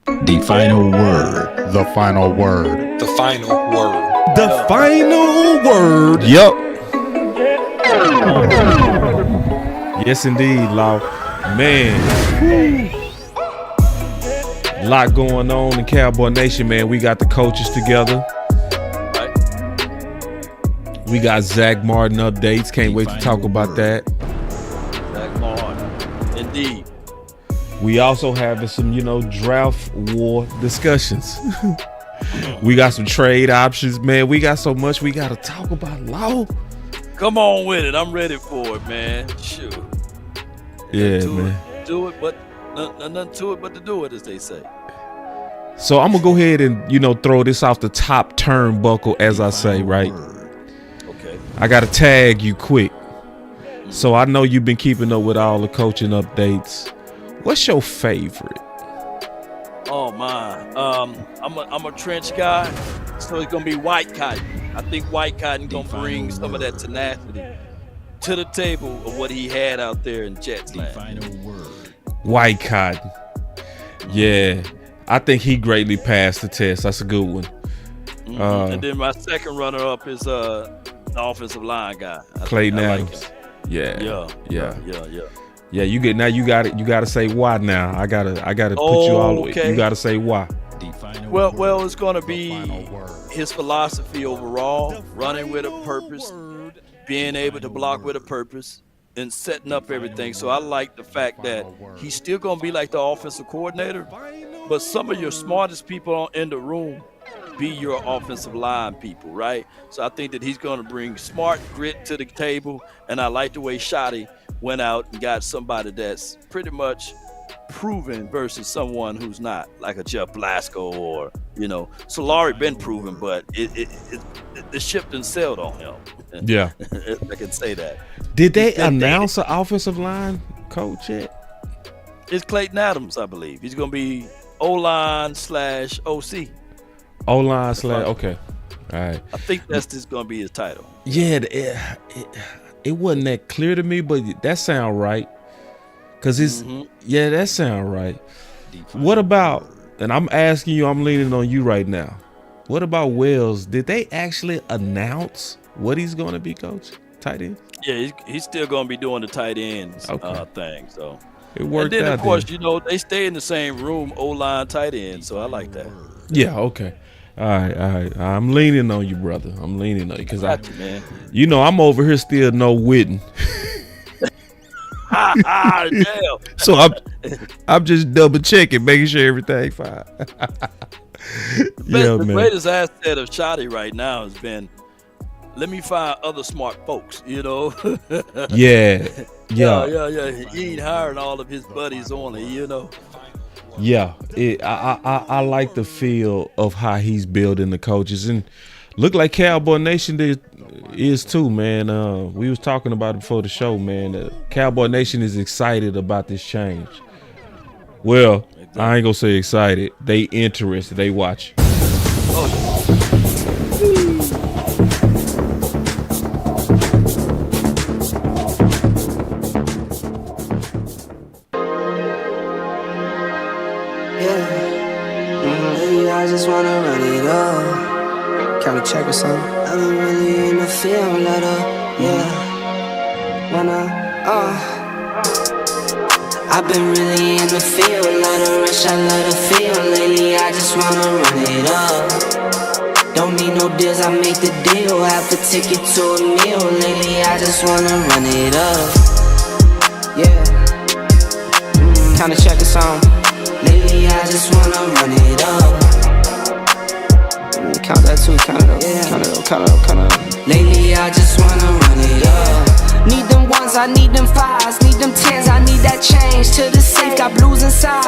The final word. The final word. The final word. The final word. Yup. Yes, indeed, Law. Man. A lot going on in Cowboy Nation, man. We got the coaches together. We got Zack Martin updates. Can't wait to talk about that. Zack Martin. Indeed. We also having some, draft war discussions. We got some trade options, man. We got so much we got to talk about, Law. Come on with it. I'm ready for it, man. Shoot. Yeah, man. Do it, but nothing to it but to do it, as they say. So I'm going to go ahead and, throw this off the top turnbuckle, as I say, right? Okay. I got to tag you quick. So I know you've been keeping up with all the coaching updates. What's your favorite? Oh, my. I'm a trench guy, so it's going to be White Cotton. I think White Cotton going to bring some of that tenacity to the table of what he had out there in Jets land. White Cotton. Yeah. I think he greatly passed the test. That's a good one. And then my second runner-up is the offensive line guy. Clayton Adams. Like Yeah. Yeah. You got to say why now. I gotta put you all the way. Okay. You gotta say why. Well, it's gonna be his philosophy overall, running with a purpose, being able to block with a purpose, and setting up everything. So I like the fact that he's still gonna be like the offensive coordinator, but some of your smartest people in the room be your offensive line people, right? So I think that he's going to bring smart grit to the table, and I like the way Shotty went out and got somebody that's pretty much proven versus someone who's not, like a Jeff Blasco or, Solari been proven, but the ship done sailed on him. Yeah. I can say that. Did they announce an offensive line coach yet? It's Clayton Adams, I believe. He's going to be O-line/OC. O-line / okay. All right. I think that's just going to be his title. Yeah, it wasn't that clear to me, but that sound right. Because that sound right. What about, and I'm asking you, I'm leaning on you right now. What about Wells? Did they actually announce what he's going to be, coach? Tight end? Yeah, he's still going to be doing the tight ends thing. So it worked out. And then, of course, they stay in the same room, O-line, tight end. So I like that. Yeah, okay. All right. I'm leaning on you, brother. I'm leaning on you because I'm over here still no witting. Damn. So I'm just double checking, making sure everything's fine. The greatest asset of Shotty right now has been, let me find other smart folks, Yeah. He ain't hiring all of his buddies only, Yeah, I like the feel of how he's building the coaches, and look like Cowboy Nation is too, man. We was talking about it before the show, man. Cowboy Nation is excited about this change. Well, exactly. I ain't gonna say excited. They interested. They watch. I just wanna run it up. Can we check or something? I've been really in the field, let up, I've been really in the field, let her rush, I let her feel. Lately, I just wanna run it up. Don't need no deals, I make the deal. Have to take it to a meal. Lately, I just wanna run it up. Kinda check or something. Lately, I just wanna run it up. Count that too, count it up. Lately, I just wanna run it up. Need them ones, I need them fives. Need them tens, I need that change. To the safe, got blues inside.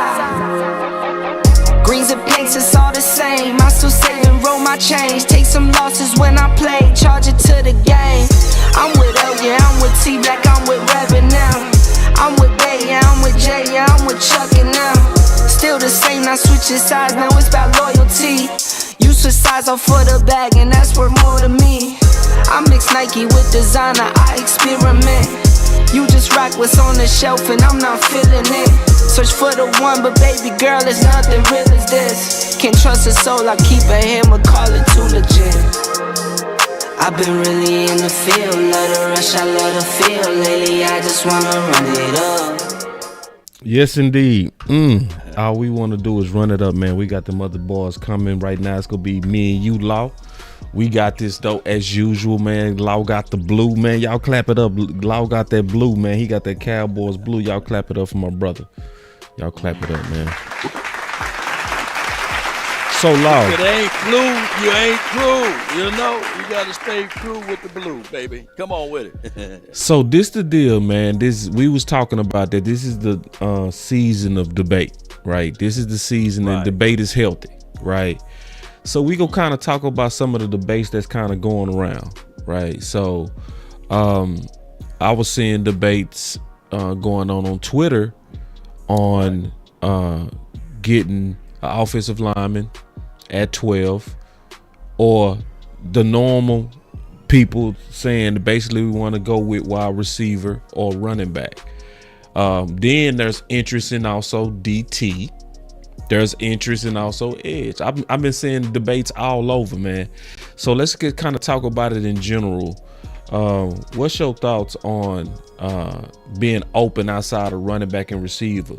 Greens and pinks, it's all the same. I still save and roll my change. Take some losses when I play, charge it to the game. I'm with L, yeah, I'm with T Black, I'm with Reverend now. I'm with Bay, yeah, I'm with Jay, yeah, I'm with Chuck and now. Still the same, not switching sides, now it's about loyalty. You switch sides off for the bag, and that's worth more to me. I mix Nike with designer, I experiment. You just rock what's on the shelf and I'm not feeling it. Search for the one, but baby girl, it's nothing real as this. Can't trust a soul, I keep a hammer, call it too legit. I've been really in the field, love the rush, I love the feel. Lately I just wanna run it up. Yes, indeed. All we want to do is run it up, man. We got them other boys coming right now. It's going to be me and you, Law. We got this, though, as usual, man. Law got the blue, man. Y'all clap it up. Law got that blue, man. He got that Cowboys blue. Y'all clap it up for my brother. Y'all clap it up, man. So, Law. If it ain't blue, you ain't true. You know, you got to stay true with the blue, baby. Come on with it. So, this the deal, man. We was talking about that. This is the season of debate, right? This is the season that debate is healthy, right? So, we gonna kind of talk about some of the debates that's kind of going around, right? So, I was seeing debates going on Twitter on getting an offensive lineman at 12, or the normal people saying basically we want to go with wide receiver or running back. Then there's interest in also DT. There's interest in also edge. I've been seeing debates all over, man. So let's kind of talk about it in general. What's your thoughts on being open outside of running back and receiver?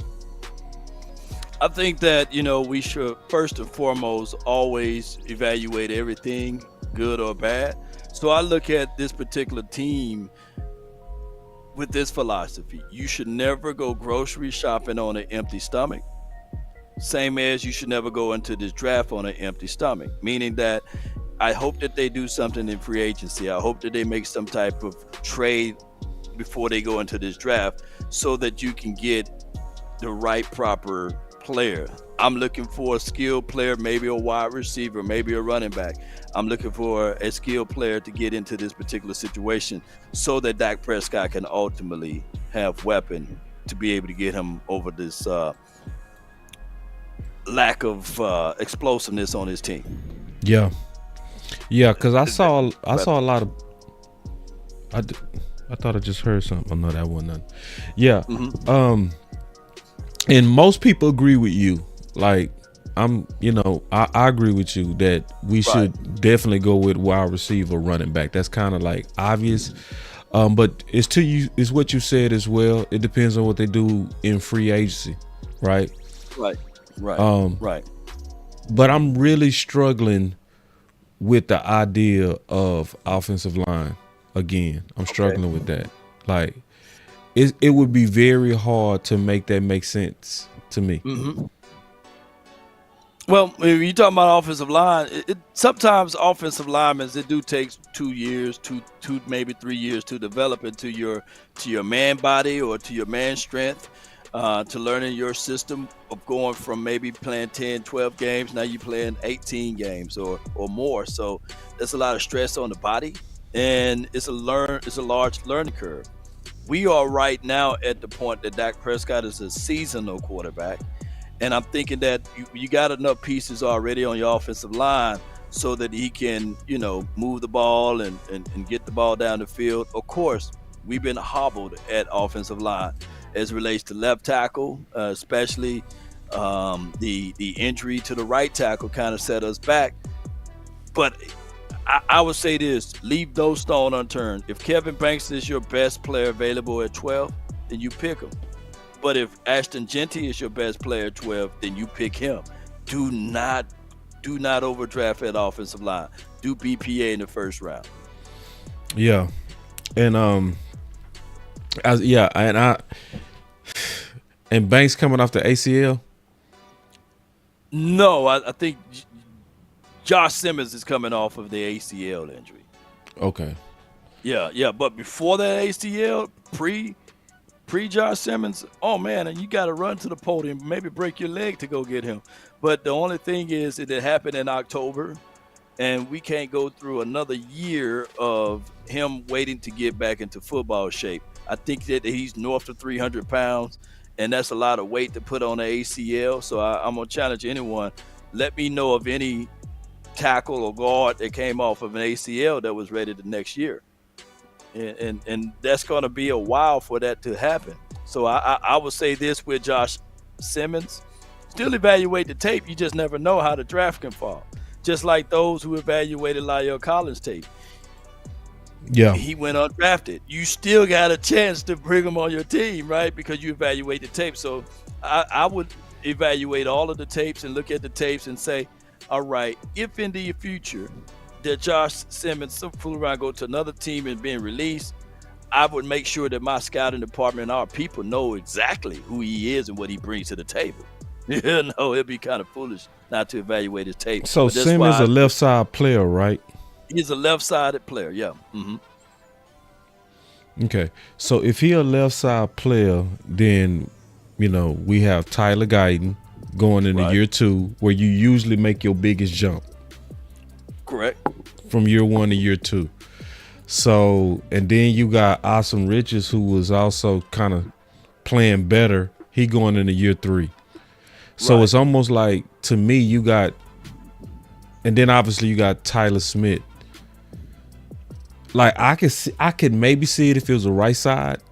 I think that, we should first and foremost always evaluate everything, good or bad. So I look at this particular team with this philosophy. You should never go grocery shopping on an empty stomach. Same as you should never go into this draft on an empty stomach, meaning that I hope that they do something in free agency. I hope that they make some type of trade before they go into this draft so that you can get the right proper player. I'm looking for a skilled player, maybe a wide receiver, maybe a running back. I'm looking for a skilled player to get into this particular situation so that Dak Prescott can ultimately have weapon to be able to get him over this lack of explosiveness on his team. Yeah, because I saw a lot of. I thought I just heard something. Oh no, that wasn't nothing. Yeah. And most people agree with you. Like, I agree with you that we should definitely go with wide receiver, running back. That's kind of like obvious. But it's what you said as well. It depends on what they do in free agency, right? Right. But I'm really struggling with the idea of offensive line again. I'm struggling with that. Like, it would be very hard to make that make sense to me. Mm-hmm. Well, when you talk about offensive line, sometimes offensive linemen, it do take 2 years, two maybe 3 years to develop into your man body or to your man strength, to learning your system of going from maybe playing 10, 12 games. Now you're playing 18 games or more. So there's a lot of stress on the body, and it's a large learning curve. We are right now at the point that Dak Prescott is a seasonal quarterback. And I'm thinking that you got enough pieces already on your offensive line so that he can, move the ball and get the ball down the field. Of course, we've been hobbled at offensive line as it relates to left tackle, especially the injury to the right tackle kind of set us back. But I would say this, leave no stone unturned. If Kevin Banks is your best player available at 12, then you pick him. But if Ashton Genty is your best player at 12, then you pick him. Do not overdraft at offensive line. Do BPA in the first round. Yeah. And and Banks coming off the ACL? No, I think Josh Simmons is coming off of the ACL injury. Okay. Yeah. But before that ACL, pre Josh Simmons, oh man, and you got to run to the podium, maybe break your leg to go get him. But the only thing is that it happened in October, and we can't go through another year of him waiting to get back into football shape. I think that he's north of 300 pounds, and that's a lot of weight to put on the ACL. So I'm going to challenge anyone. Let me know of any tackle or guard that came off of an ACL that was ready the next year. and that's going to be a while for that to happen. So I would say this with Josh Simmons: still evaluate the tape. You just never know how the draft can fall. Just like those who evaluated La'el Collins' tape. Yeah, he went undrafted. You still got a chance to bring him on your team, right? Because you evaluate the tape. So I would evaluate all of the tapes and look at the tapes and say, all right, if in the future that Josh Simmons fool around, go to another team and being released, I would make sure that my scouting department and our people know exactly who he is and what he brings to the table. You know, it'd be kind of foolish not to evaluate his tape. So Simmons is a left side player, right? He's a left-sided player, yeah. Mm-hmm. Okay, so if he a left side player, then we have Tyler Guyton going into year 2, where you usually make your biggest jump. Correct. From year 1 to year 2. So, and then you got Awesome Riches, who was also kind of playing better. He going into year 3. So it's almost like, to me, you got, and then obviously you got Tyler Smith. Like I could maybe see it if it was a right side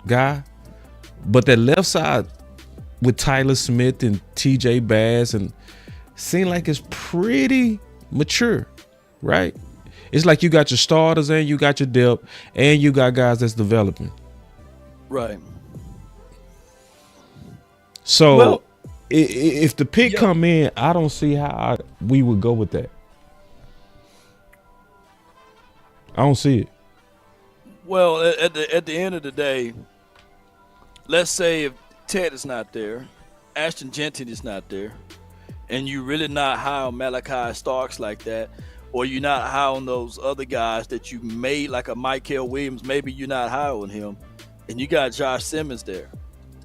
guy, but that left side with Tyler Smith and TJ Bass and seem like it's pretty mature, right? It's like you got your starters and you got your depth and you got guys that's developing. Right. So if the pick come in, I don't see how we would go with that. I don't see it. Well, at the end of the day, let's say if Ted is not there, Ashton Jenkins is not there, and you really not high on Malachi Starks like that, or you're not high on those other guys that you made, like a Michael Williams, maybe you're not high on him, and you got Josh Simmons there.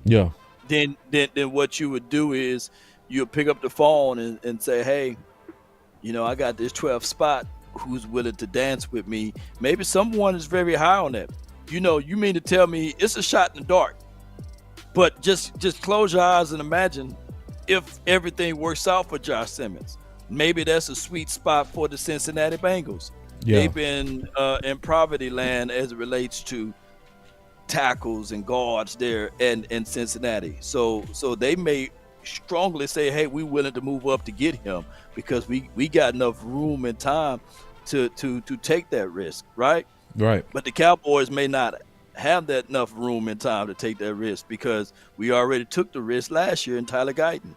Yeah. Then what you would do is you'll pick up the phone and say, hey, I got this 12th spot. Who's willing to dance with me? Maybe someone is very high on that. You mean to tell me it's a shot in the dark, but just close your eyes and imagine if everything works out for Josh Simmons. Maybe that's a sweet spot for the Cincinnati Bengals. Yeah. They've been in poverty land as it relates to tackles and guards there in Cincinnati. So they may strongly say, hey, we're willing to move up to get him because we got enough room and time to take that risk, right? Right. But the Cowboys may not have that enough room and time to take that risk because we already took the risk last year in Tyler Guyton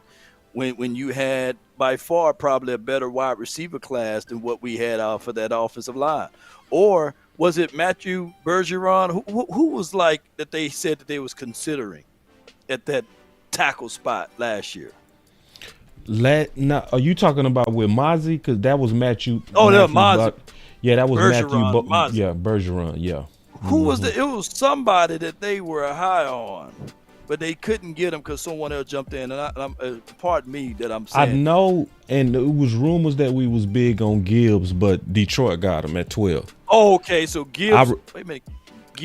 when you had by far probably a better wide receiver class than what we had for that offensive line. Or was it Matthew Bergeron? Who was like that they said that they was considering at that tackle spot last year? Are you talking about with Mozzie? Because that was Matthew. Oh, that Mozzie. Yeah, that was Bergeron, Matthew. Yeah, Bergeron. Yeah. Who was it was somebody that they were high on, but they couldn't get him because someone else jumped in. And pardon me that I'm saying. I know, and it was rumors that we was big on Gibbs, but Detroit got him at 12. Oh, okay. So Gibbs. Wait a minute.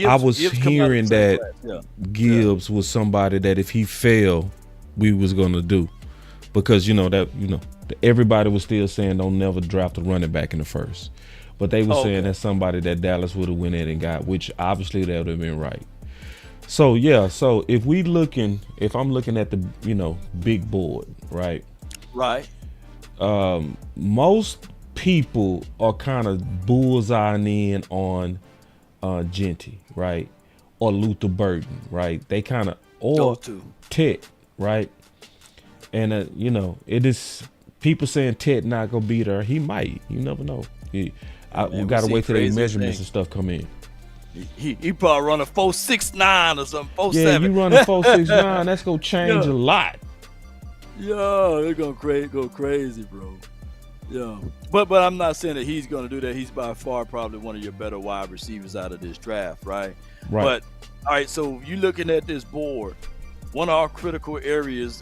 I was hearing that Gibbs was somebody that if he failed, we was gonna do, because everybody was still saying don't never draft a running back in the first, but they were saying that's somebody that Dallas would have went in and got, which obviously that would have been right. So so if I'm looking at the big board, right? Right. Most people are kind of bullseyeing in on Genty, right, or Luther Burden, right? They kind of, or Ted, right? And it is people saying Ted not gonna be there. He might. You never know. We gotta wait till the measurements and stuff come in. He probably run a 4.69 or something. 4.7. Yeah, you run a 4.69. That's gonna change a lot. Yeah, they're gonna go crazy, bro. Yeah, but I'm not saying that he's going to do that. He's by far probably one of your better wide receivers out of this draft, right? Right. But all right, so you looking at this board, one of our critical areas,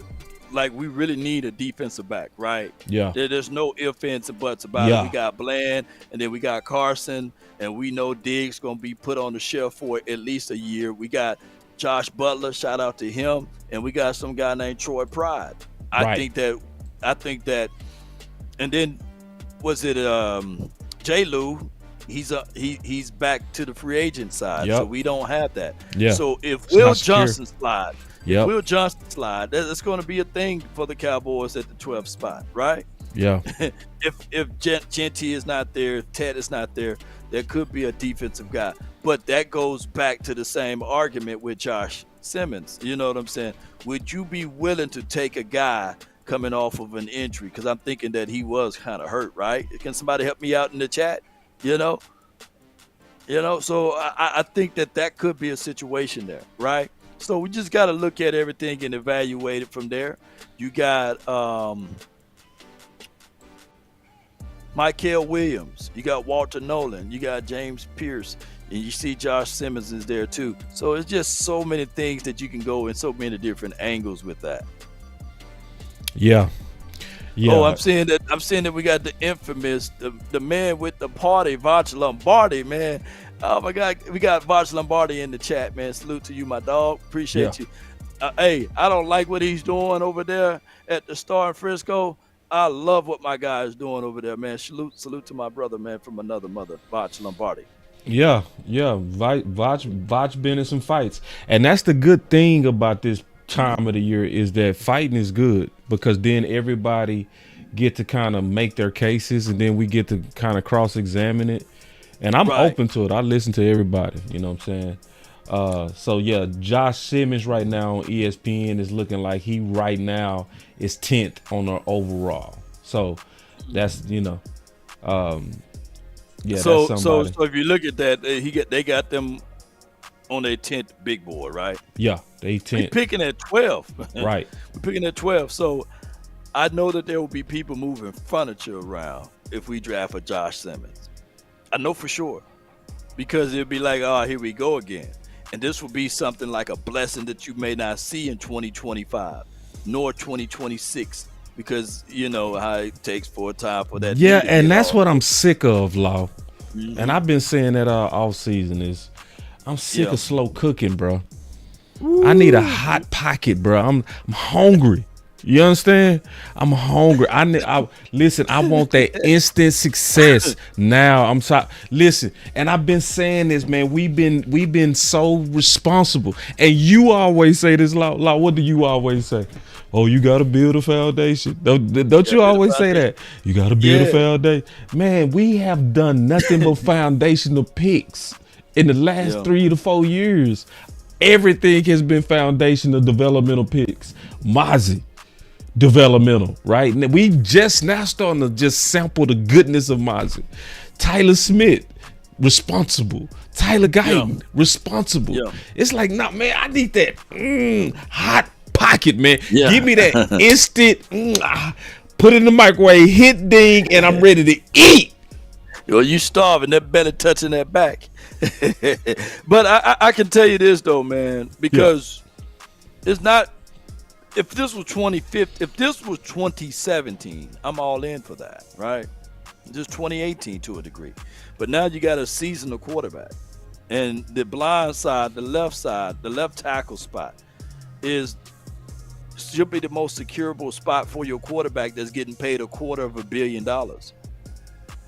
like we really need a defensive back, right? Yeah. There's no ifs, ands, and buts about it. We got Bland, and then we got Carson, and we know Diggs going to be put on the shelf for at least a year. We got Josh Butler, shout out to him, and we got some guy named Troy Pride. I think that. And then was it J. Lou he's back to the free agent side, Yep. so we don't have that. Yeah. So if It's Will not secure. Johnson slide, Yep. that's going to be a thing for the Cowboys at the 12th spot, right? Yeah. if Genty is not there, if Ted is not there, there could be a defensive guy. But that goes back to the same argument with Josh Simmons. You know what I'm saying? Would you be willing to take a guy coming off of an injury? Because I'm thinking that he was kind of hurt, right? Can somebody help me out in the chat? You know, so I think that could be a situation there, right? So we just got to look at everything and evaluate it from there. You got Michael Williams, you got Walter Nolan, you got James Pierce, and you see Josh Simmons is there too. So it's just so many things that you can go in so many different angles with that. Yeah. Yeah. Oh, I'm saying that we got the infamous, the man with the party, Vach Lombardi, man. Oh my God, we got Vach Lombardi in the chat, man. Salute to you, my dog. Appreciate you. Hey, I don't like what he's doing over there at the Star in Frisco. I love what my guy is doing over there, man. Salute to my brother, man, from another mother, Vach Lombardi. Yeah. Vach been in some fights, and that's the good thing about this time of the year is that fighting is good, because then everybody get to kind of make their cases, and then we get to kind of cross-examine it. And I'm open to it. I listen to everybody. You know what I'm saying? So yeah, Josh Simmons right now on ESPN is looking like he right now is 10th on the overall. So that's yeah. So that's somebody. So if you look at that, they got them on their 10th big board, right? Yeah, they 10th. We're picking at 12. Right. We're picking at 12. So I know that there will be people moving furniture around if we draft a Josh Simmons. I know for sure, because it'll be like, oh, here we go again. And this will be something like a blessing that you may not see in 2025 nor 2026, because you know how it takes for a time for that. Yeah, and that's what I'm sick of, Law. And I've been saying that all season is I'm sick of slow cooking, bro. Ooh. I need a hot pocket, bro. I'm hungry. You understand? I'm hungry. Listen, I want that instant success now. I'm sorry. Listen, and I've been saying this, man. We've been so responsible. And you always say this, Law. What do you always say? Oh, you got to build a foundation. Don't you always say that? You got to build a foundation. Man, we have done nothing but foundational picks in the last 3 to 4 years. Everything has been foundational developmental picks. Mozzie. Developmental, right? And we just now starting to just sample the goodness of Mozzie. Tyler Smith, responsible. Tyler Guyton, responsible. Yeah. It's like, nah, man, I need that hot pocket, man. Yeah. Give me that instant, put it in the microwave, hit ding, and I'm ready to eat. Well, you starving, that better touching that back. But I can tell you this, though, man, because it's not, if this was 2017, I'm all in for that, right? Just 2018 to a degree. But now you got a seasonal quarterback. And the blind side, the left tackle spot should be the most securable spot for your quarterback that's getting paid $250 million.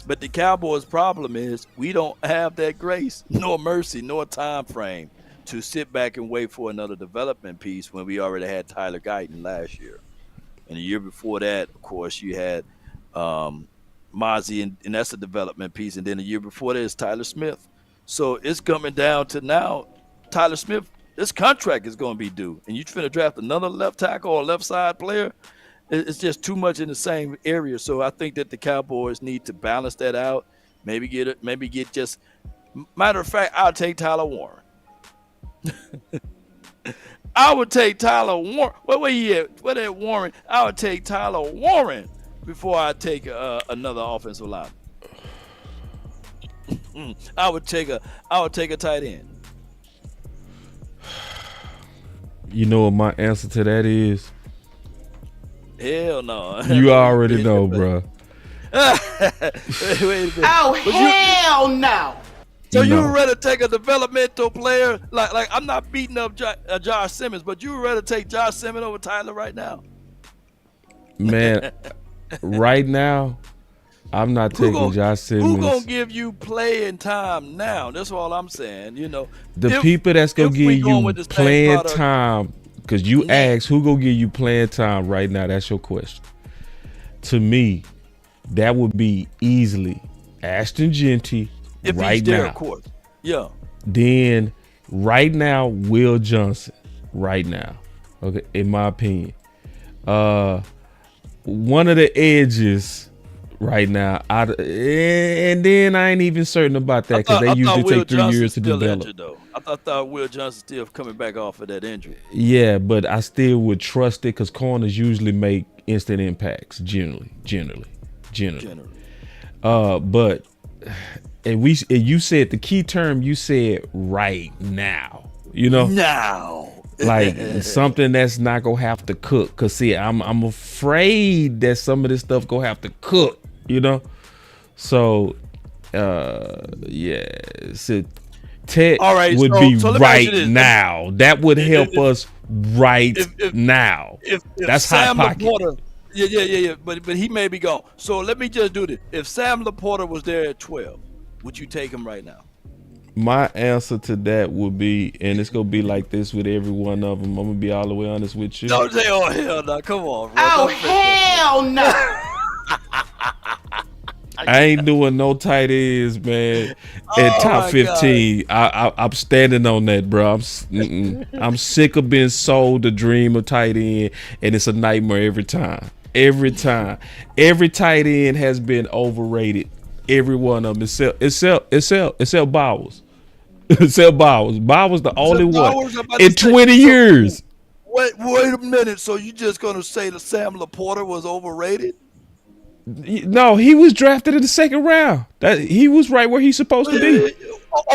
But the Cowboys' problem is we don't have that grace, nor mercy, nor time frame to sit back and wait for another development piece when we already had Tyler Guyton last year. And the year before that, of course, you had Mozzie, and that's a development piece. And then the year before that is Tyler Smith. So it's coming down to now, Tyler Smith, this contract is going to be due. And you're trying to draft another left tackle or left side player. It's just too much in the same area. So I think that the Cowboys need to balance that out. Maybe get just, matter of fact, I'll take Tyler Warren. I would take Tyler Warren. Where he at? Where that Warren? I would take Tyler Warren before I take another offensive lineman. I would take a tight end. You know what my answer to that is? Hell no. You already know, bro. Wait a minute. Oh, hell no. So you would rather take a developmental player like I'm not beating up Josh Simmons, but you would rather take Josh Simmons over Tyler right now? Man, right now, I'm not Who taking gonna Josh who gonna Simmons. give you playing time now? That's all I'm saying. The If people that's gonna if give we going you with the same playing product time, because you now, asked who gonna give you playing time right now. That's your question. To me, that would be easily Ashton Genty if he's right there, of now. course. Yeah. Then right now, Will Johnson. Right now. Okay, in my opinion. One of the edges right now. And then I ain't even certain about that because they I usually thought Will take 3 Johnson's years to still develop. injured though. I thought Will Johnson's still coming back off of that injury. Yeah, but I still would trust it because corners usually make instant impacts generally. Generally. But and you said the key term. You said right now. Now. Like something that's not gonna have to cook. Cause see, I'm afraid that some of this stuff gonna have to cook. So yeah, so Ted All right, would so be let me ask you right this. now. That would help If- us right if- now. If That's Sam hot pocket. Laporta, yeah, but he may be gone. So let me just do this. If Sam Laporta was there at 12, would you take him right now? My answer to that would be, and it's gonna be like this with every one of them. I'm gonna be all the way honest with you. Don't say, oh hell no, come on, bro. Oh, Don't say- hell no. I ain't doing no tight ends, man. At Oh, top my 15, I'm standing on that, bro. I'm sick of being sold the dream of tight end, and it's a nightmare every time. Every tight end has been overrated. Every one of them, except Bowers. Except Bowers. Bowers the only Bowers, one I'm about to in say, 20 years. Wait a minute. So you just gonna say that Sam Laporta was overrated? No, he was drafted in the second round. He was right where he's supposed to be.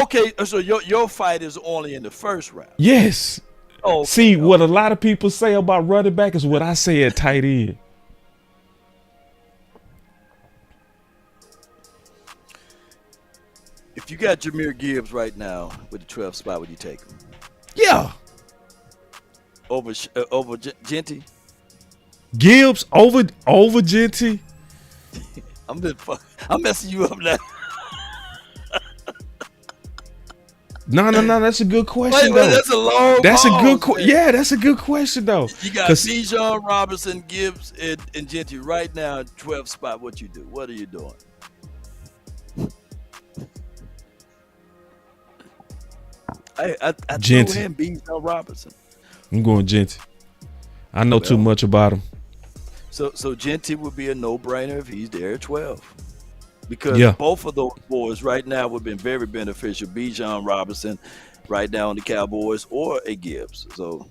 Okay, so your fight is only in the first round. Yes. Oh, See, what a lot of people say about running back is what I say at tight end. if you got Jahmyr Gibbs right now with the 12th spot, would you take him Yeah. over Genty? Gibbs over Genty. I'm messing you up now. No. That's a good question though. That's a long. That's a good pause, man. yeah. That's a good question though. You got Bijan Robinson, Gibbs, and Genty right now at 12th spot. What you do? What are you doing? I threw Genty. him Bijan Robinson. I'm going Genty. I know too much about him. So Genty would be a no-brainer if he's there at 12. Because both of those boys right now would have been very beneficial. Bijan Robinson right now on the Cowboys or a Gibbs. So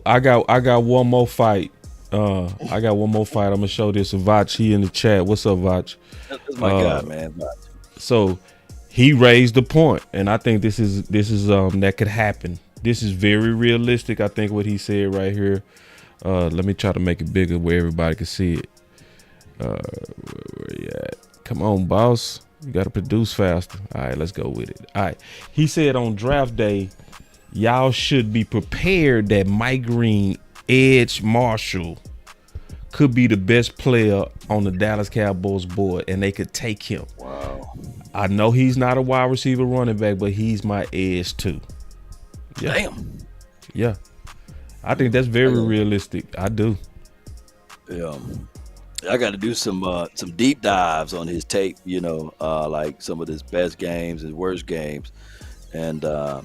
I got one more fight. I'm gonna show this to Vach. He in the chat. What's up, Vach? that's my guy, man. So he raised the point, and I think this is that could happen. This is very realistic. I think what he said right here. Let me try to make it bigger where everybody can see it. Where you at? Come on, boss. You got to produce faster. All right, let's go with it. All right. He said on draft day, y'all should be prepared that Mike Green, Edge Marshall, could be the best player on the Dallas Cowboys board, and they could take him. Wow. I know he's not a wide receiver running back, but he's my edge too. Yeah. Damn. Yeah. I think that's very realistic. I do. Yeah. I got to do some deep dives on his tape, like some of his best games and worst games. And I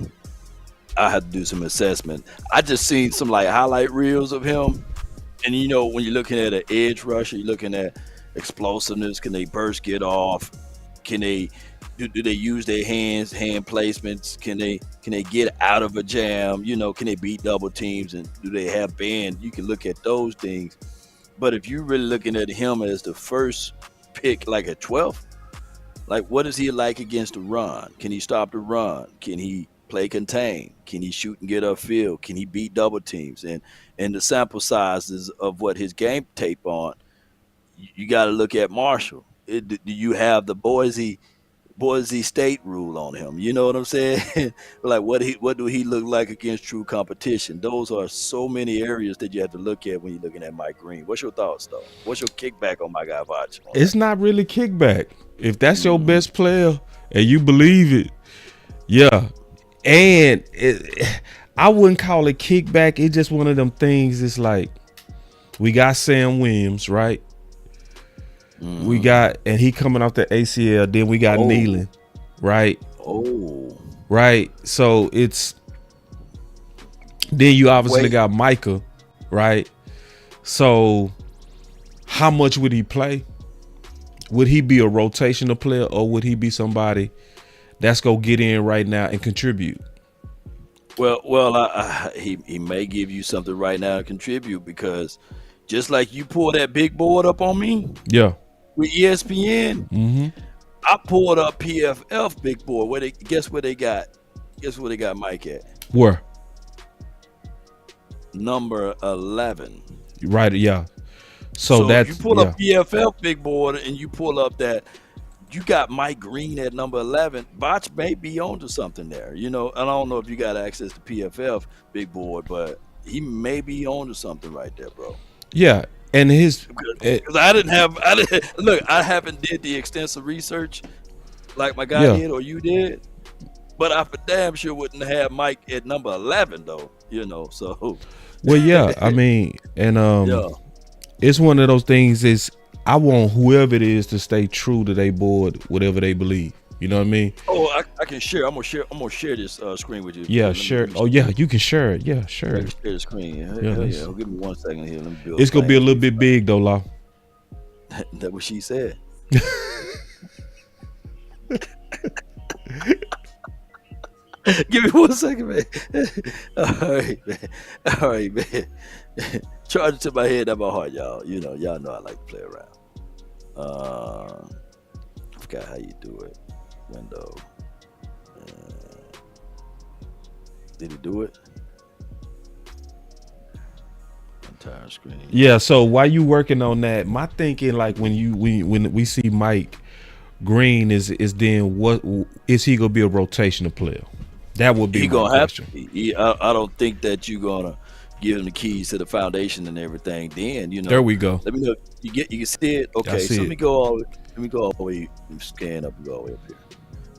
had to do some assessment. I just seen some like highlight reels of him. And, when you're looking at an edge rusher, you're looking at explosiveness. Can they burst, get off? Can they do they use their hand placements? Can they get out of a jam? Can they beat double teams? And do they have bend? You can look at those things. But if you're really looking at him as the first pick, like at 12th, like what is he like against the run? Can he stop the run? Can he play contain? Can he shoot and get upfield? Can he beat double teams? And the sample sizes of what his game tape on, you got to look at Marshall. Do you have the Boise Boise State rule on him. You know what I'm saying? Like what do he look like against true competition? Those are so many areas that you have to look at when you're looking at Mike Green. What's your thoughts, though? What's your kickback on my guy Vach? It's not really kickback. If that's your best player and you believe it, yeah. And I wouldn't call it kickback. It's just one of them things. It's like we got Sam Williams, right? We got, and he coming off the ACL. Then we got Nealon, right? Right. So it's, then you obviously got Micah, right? So how much would he play? Would he be a rotational player, or would he be somebody that's gonna get in right now and contribute? Well, he may give you something right now to contribute, because just like you pull that big board up on me, yeah, with ESPN, I pulled up PFF big board. Guess where they got Mike at? Where? Number 11. Right. Yeah. So that's, you pull up PFF big board and you pull up that you got Mike Green at number 11. Botch may be onto something there. You know, I don't know if you got access to PFF big board, but he may be onto something right there, bro. Yeah. And his, because I haven't did the extensive research like my guy did or you did, but I for damn sure wouldn't have Mike at number 11 though, you know. So well, yeah, I mean, and it's one of those things. Is I want whoever it is to stay true to their board, whatever they believe. You know what I mean? Oh, I can share. I'm gonna share this screen with you. Yeah, share. Oh yeah, you can share it. Yeah, sure. I can share the screen. Yeah. Give me 1 second here. Let me build. It's gonna be a little bit big though, Law. That's what she said. Give me 1 second, man. All right, man. Charge it to my head, not my heart, y'all. You know, y'all know I like to play around. I forgot how you do it. Window. Did he do it? Entire screen. Yeah. So while you working on that, my thinking, like when we see Mike Green is then what is he gonna be a rotational player? That would be my question. I don't think that you're gonna give him the keys to the foundation and everything. Then there we go. Let me know. You can see it. Okay, so let me go all the way. Scan up and go all the way up here.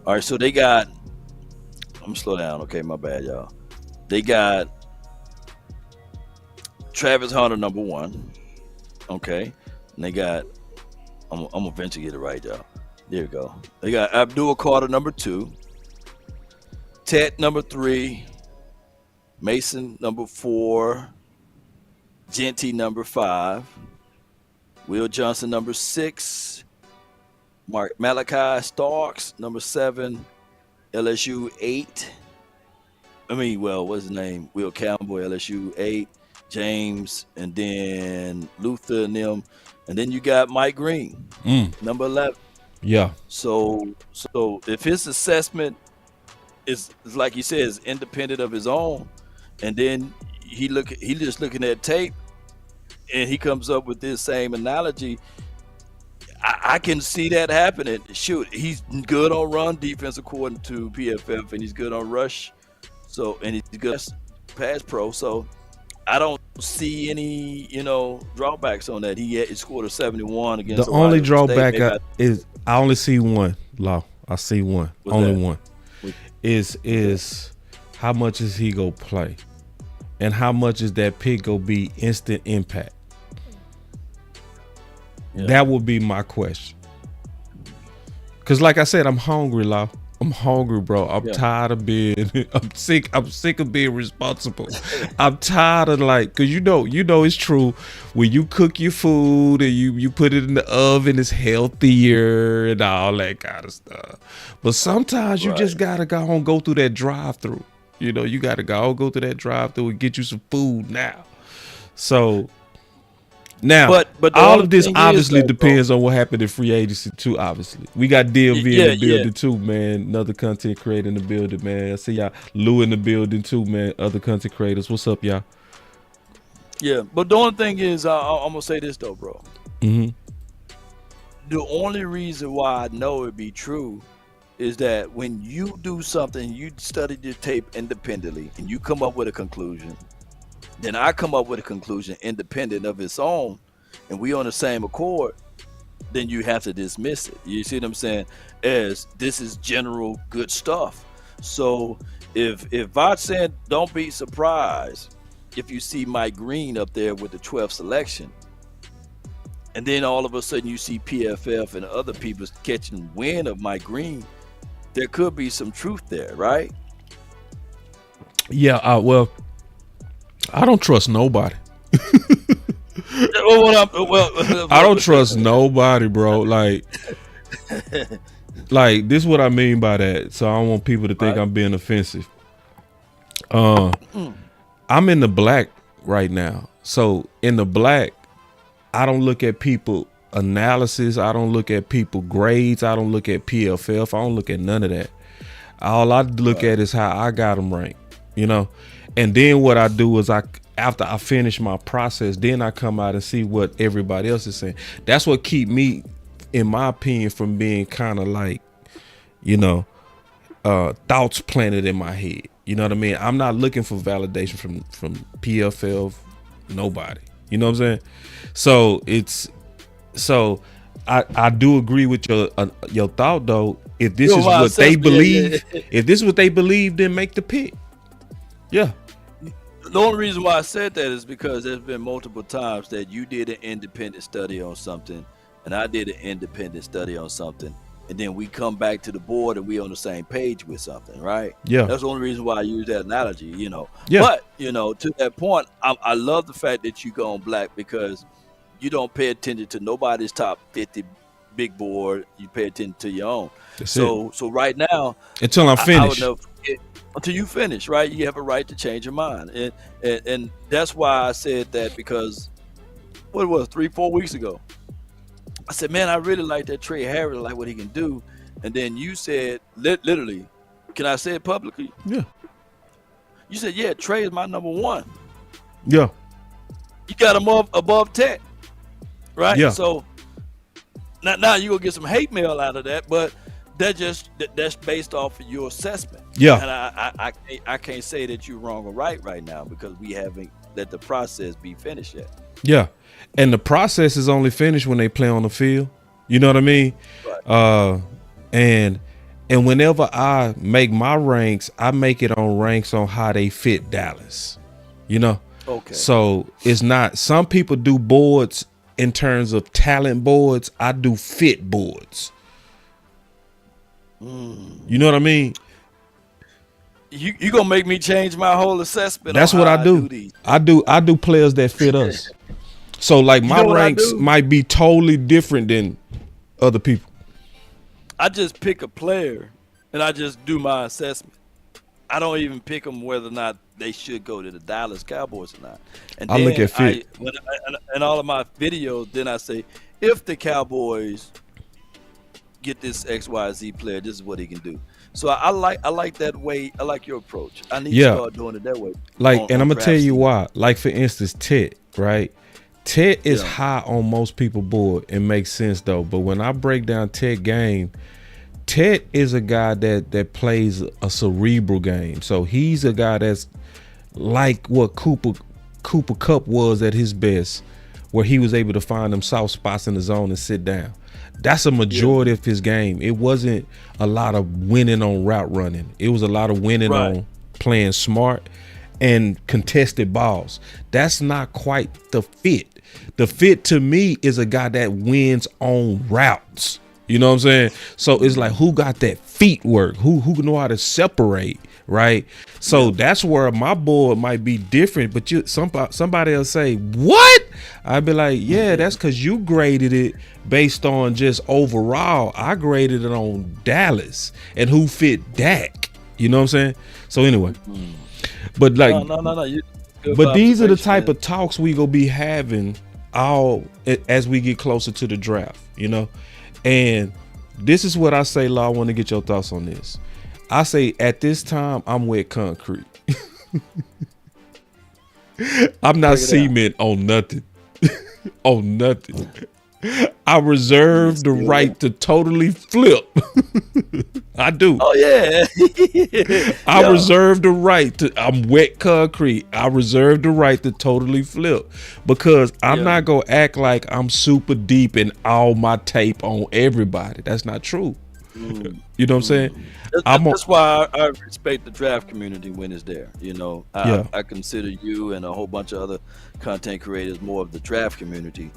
All right, so they got. I'm gonna slow down. Okay, my bad, y'all. They got Travis Hunter number 1. Okay, and they got. I'm gonna eventually get it right, y'all. There we go. They got Abdul Carter number 2. Ted number 3. Mason number 4. Genty number 5. Will Johnson number 6. Malachi Starks number 7. LSU 8. What's his name? Will Campbell, LSU 8. James, and then Luther and them. And then you got Mike Green, number 11. Yeah. So if his assessment is like you said, is independent of his own, and then he just looking at tape, and he comes up with this same analogy, I can see that happening. Shoot, he's good on run defense according to PFF, and he's good on rush. So, and he's good pass pro. So, I don't see any, drawbacks on that. He scored a 71 against the only Ohio drawback State. is I only see one. Law, I see one. What's only that? One. Is how much is he gonna play, and how much is that pick gonna be instant impact? Yeah. That would be my question. Cause like I said, I'm hungry, Law. I'm hungry, bro. I'm tired of being. I'm sick of being responsible. I'm tired of cause you know it's true. When you cook your food and you put it in the oven, it's healthier and all that kind of stuff. But sometimes you just gotta go through that drive-through. You gotta go through that drive-through and get you some food now. So. Now, but all of this obviously depends on what happened in free agency too. Obviously, we got DMV in the building too, man. Another content creator in the building, man. I see y'all. Lou in the building too, man. Other content creators. What's up, y'all? Yeah, but the only thing is, I'm gonna say this though, bro. Mm-hmm. The only reason why I know it'd be true is that when you do something, you study the tape independently, and you come up with a conclusion. Then I come up with a conclusion independent of its own, and we on the same accord. Then you have to dismiss it. You see what I'm saying? As this is general good stuff. So if Vach said, don't be surprised if you see Mike Green up there with the 12th selection, and then all of a sudden you see PFF and other people catching wind of Mike Green, there could be some truth there, right? Yeah, well, I don't trust nobody. I don't trust nobody, bro. Like this is what I mean by that. So I don't want people to think I'm being offensive. I'm in the black right now. So in the black, I don't look at people analysis. I don't look at people grades. I don't look at PFF. I don't look at none of that. All I look at is how I got them ranked, you know? And then what I do is after I finish my process, then I come out and see what everybody else is saying. That's what keep me, in my opinion, from being kind of like, you know, thoughts planted in my head. You know what I mean? I'm not looking for validation from PFL, nobody. You know what I'm saying? So I do agree with your thought though. If this is what they believe, if this is what they believe, then make the pick. Yeah. The only reason why I said that is because there's been multiple times that you did an independent study on something, and I did an independent study on something, and then we come back to the board and we on the same page with something, right? Yeah. That's the only reason why I use that analogy, you know. Yeah. But, you know, to that point, I love the fact that you go on black because you don't pay attention to nobody's top 50 big board. You pay attention to your own. So right now, until I'm finished. Until you finish, right? You have a right to change your mind. And that's why I said that, because what it was 3-4 weeks ago, I said, man, I really like that Trey Harris, I like what he can do. And then you said, literally, can I say it publicly? Yeah. You said, yeah, Trey is my number one. Yeah. You got him above Tech, right? Yeah. So now you're going to get some hate mail out of that, but that's based off of your assessment. Yeah. And I can't say that you're wrong or right now, because we haven't let the process be finished yet. Yeah. And the process is only finished when they play on the field. You know what I mean? Right. And whenever I make my ranks, I make it on ranks on how they fit Dallas. You know? Okay. So it's not, some people do boards in terms of talent boards. I do fit boards. You know what I mean? You gonna make me change my whole assessment. That's what I do. I do players that fit us. So like my ranks might be totally different than other people. I just pick a player and I just do my assessment. I don't even pick them whether or not they should go to the Dallas Cowboys or not. And I look at fit. In all of my videos, then I say, if the Cowboys get this XYZ player, this is what he can do. So I like that way. I like your approach. I need to start doing it that way. Like, and I'm gonna tell you why. Like for instance, Ted, right? Ted is high on most people board. It makes sense though. But when I break down Ted game, Ted is a guy that plays a cerebral game. So he's a guy that's like what Cooper Kupp was at his best, where he was able to find them soft spots in the zone and sit down. That's a majority of his game. It wasn't a lot of winning on route running. It was a lot of winning on playing smart and contested balls. That's not quite the fit. The fit to me is a guy that wins on routes. You know what I'm saying? So it's like, who got that feet work? Who know how to separate, right? So that's where my board might be different, but somebody else say, what? I'd be like, yeah, that's because you graded it based on just overall. I graded it on Dallas and who fit Dak. You know what I'm saying? So anyway, but like, no. But these are the type of talks we gonna be having all as we get closer to the draft, you know? And this is what I say, Law. I want to get your thoughts on this. I say at this time, I'm wet concrete. I'm not cement on nothing. On nothing. I reserve the right to totally flip. I do. Oh yeah. I reserve the right to. I'm wet concrete. I reserve the right to totally flip because I'm not gonna act like I'm super deep in all my tape on everybody. That's not true. You know what I'm saying? That's why I respect the draft community when it's there. You know, I consider you and a whole bunch of other content creators more of the draft community.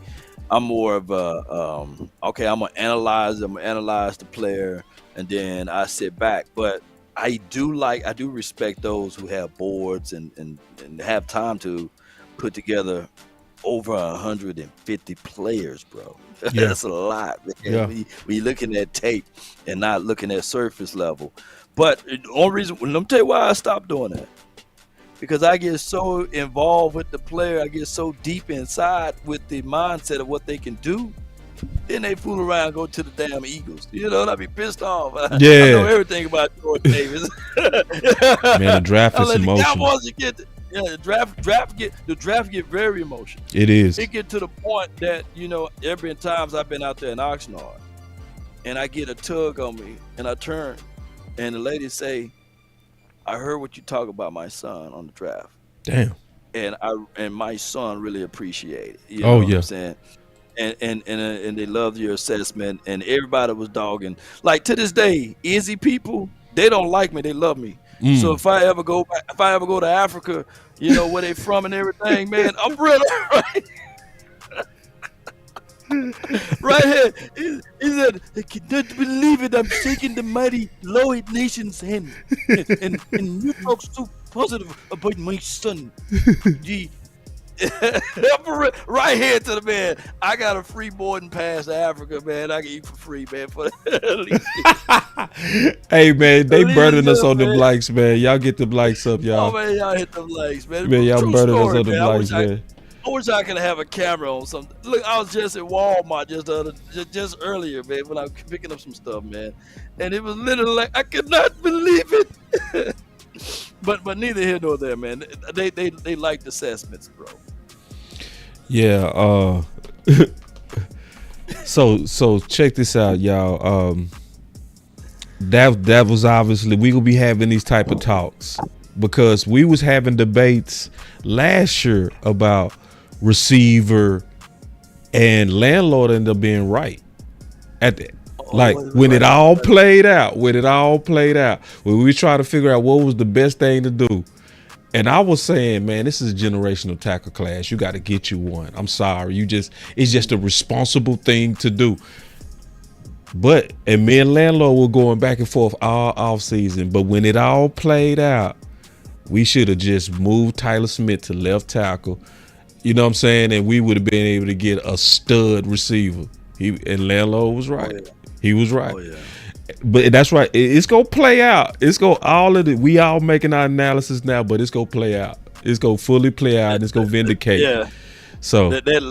I'm more of a okay, I'm gonna analyze the player, and then I sit back. But I do respect those who have boards and have time to put together over 150 players, bro. That's a lot, man. Yeah. We looking at tape and not looking at surface level. But the only reason, let me tell you why I stopped doing that. Because I get so involved with the player, I get so deep inside with the mindset of what they can do. Then they fool around and go to the damn Eagles. You know, and I be pissed off. Yeah. I know everything about Jordan Davis. Man, the draft is emotional. The Cowboys the draft get very emotional. It is. It get to the point that, you know, there have been times I've been out there in Oxnard and I get a tug on me and I turn and the lady say, I heard what you talk about my son on the draft. Damn. And my son really appreciated it. You know what I'm saying? And they loved your assessment and everybody was dogging. Like to this day, Izzy people, they don't like me, they love me. So if I ever go to Africa, you know, where they from and everything, man, I'm really right here. He said, I cannot believe it. I'm shaking the mighty Lloyd Nation's hand. And you talk so positive about my son. Gee. Right here to the man. I got a free boarding pass to Africa, man. I can eat for free, man. Hey, man, they burning us on the likes, man. Y'all get the likes up, y'all. Oh, man, y'all hit them likes, man. Man, y'all burning us on the likes, man. I wish I could have a camera on something. Look, I was just at Walmart just earlier, man, when I was picking up some stuff, man. And it was literally like, I could not believe it. But neither here nor there, man. They liked assessments, bro. Yeah. So check this out, y'all. That was obviously we gonna be having these type of talks because we was having debates last year about receiver and landlord ended up being right at the. Like when it all played out, when we try to figure out what was the best thing to do. And I was saying, man, this is a generational tackle class. You got to get you one. I'm sorry. It's just a responsible thing to do. And me and Landlord were going back and forth all off season. But when it all played out, we should have just moved Tyler Smith to left tackle. You know what I'm saying? And we would have been able to get a stud receiver. And Landlord was right. Oh, yeah. He was right. Oh, yeah. But that's right. It's gonna play out. We all making our analysis now, but it's gonna play out. It's gonna fully play out and it's gonna vindicate. Yeah. So that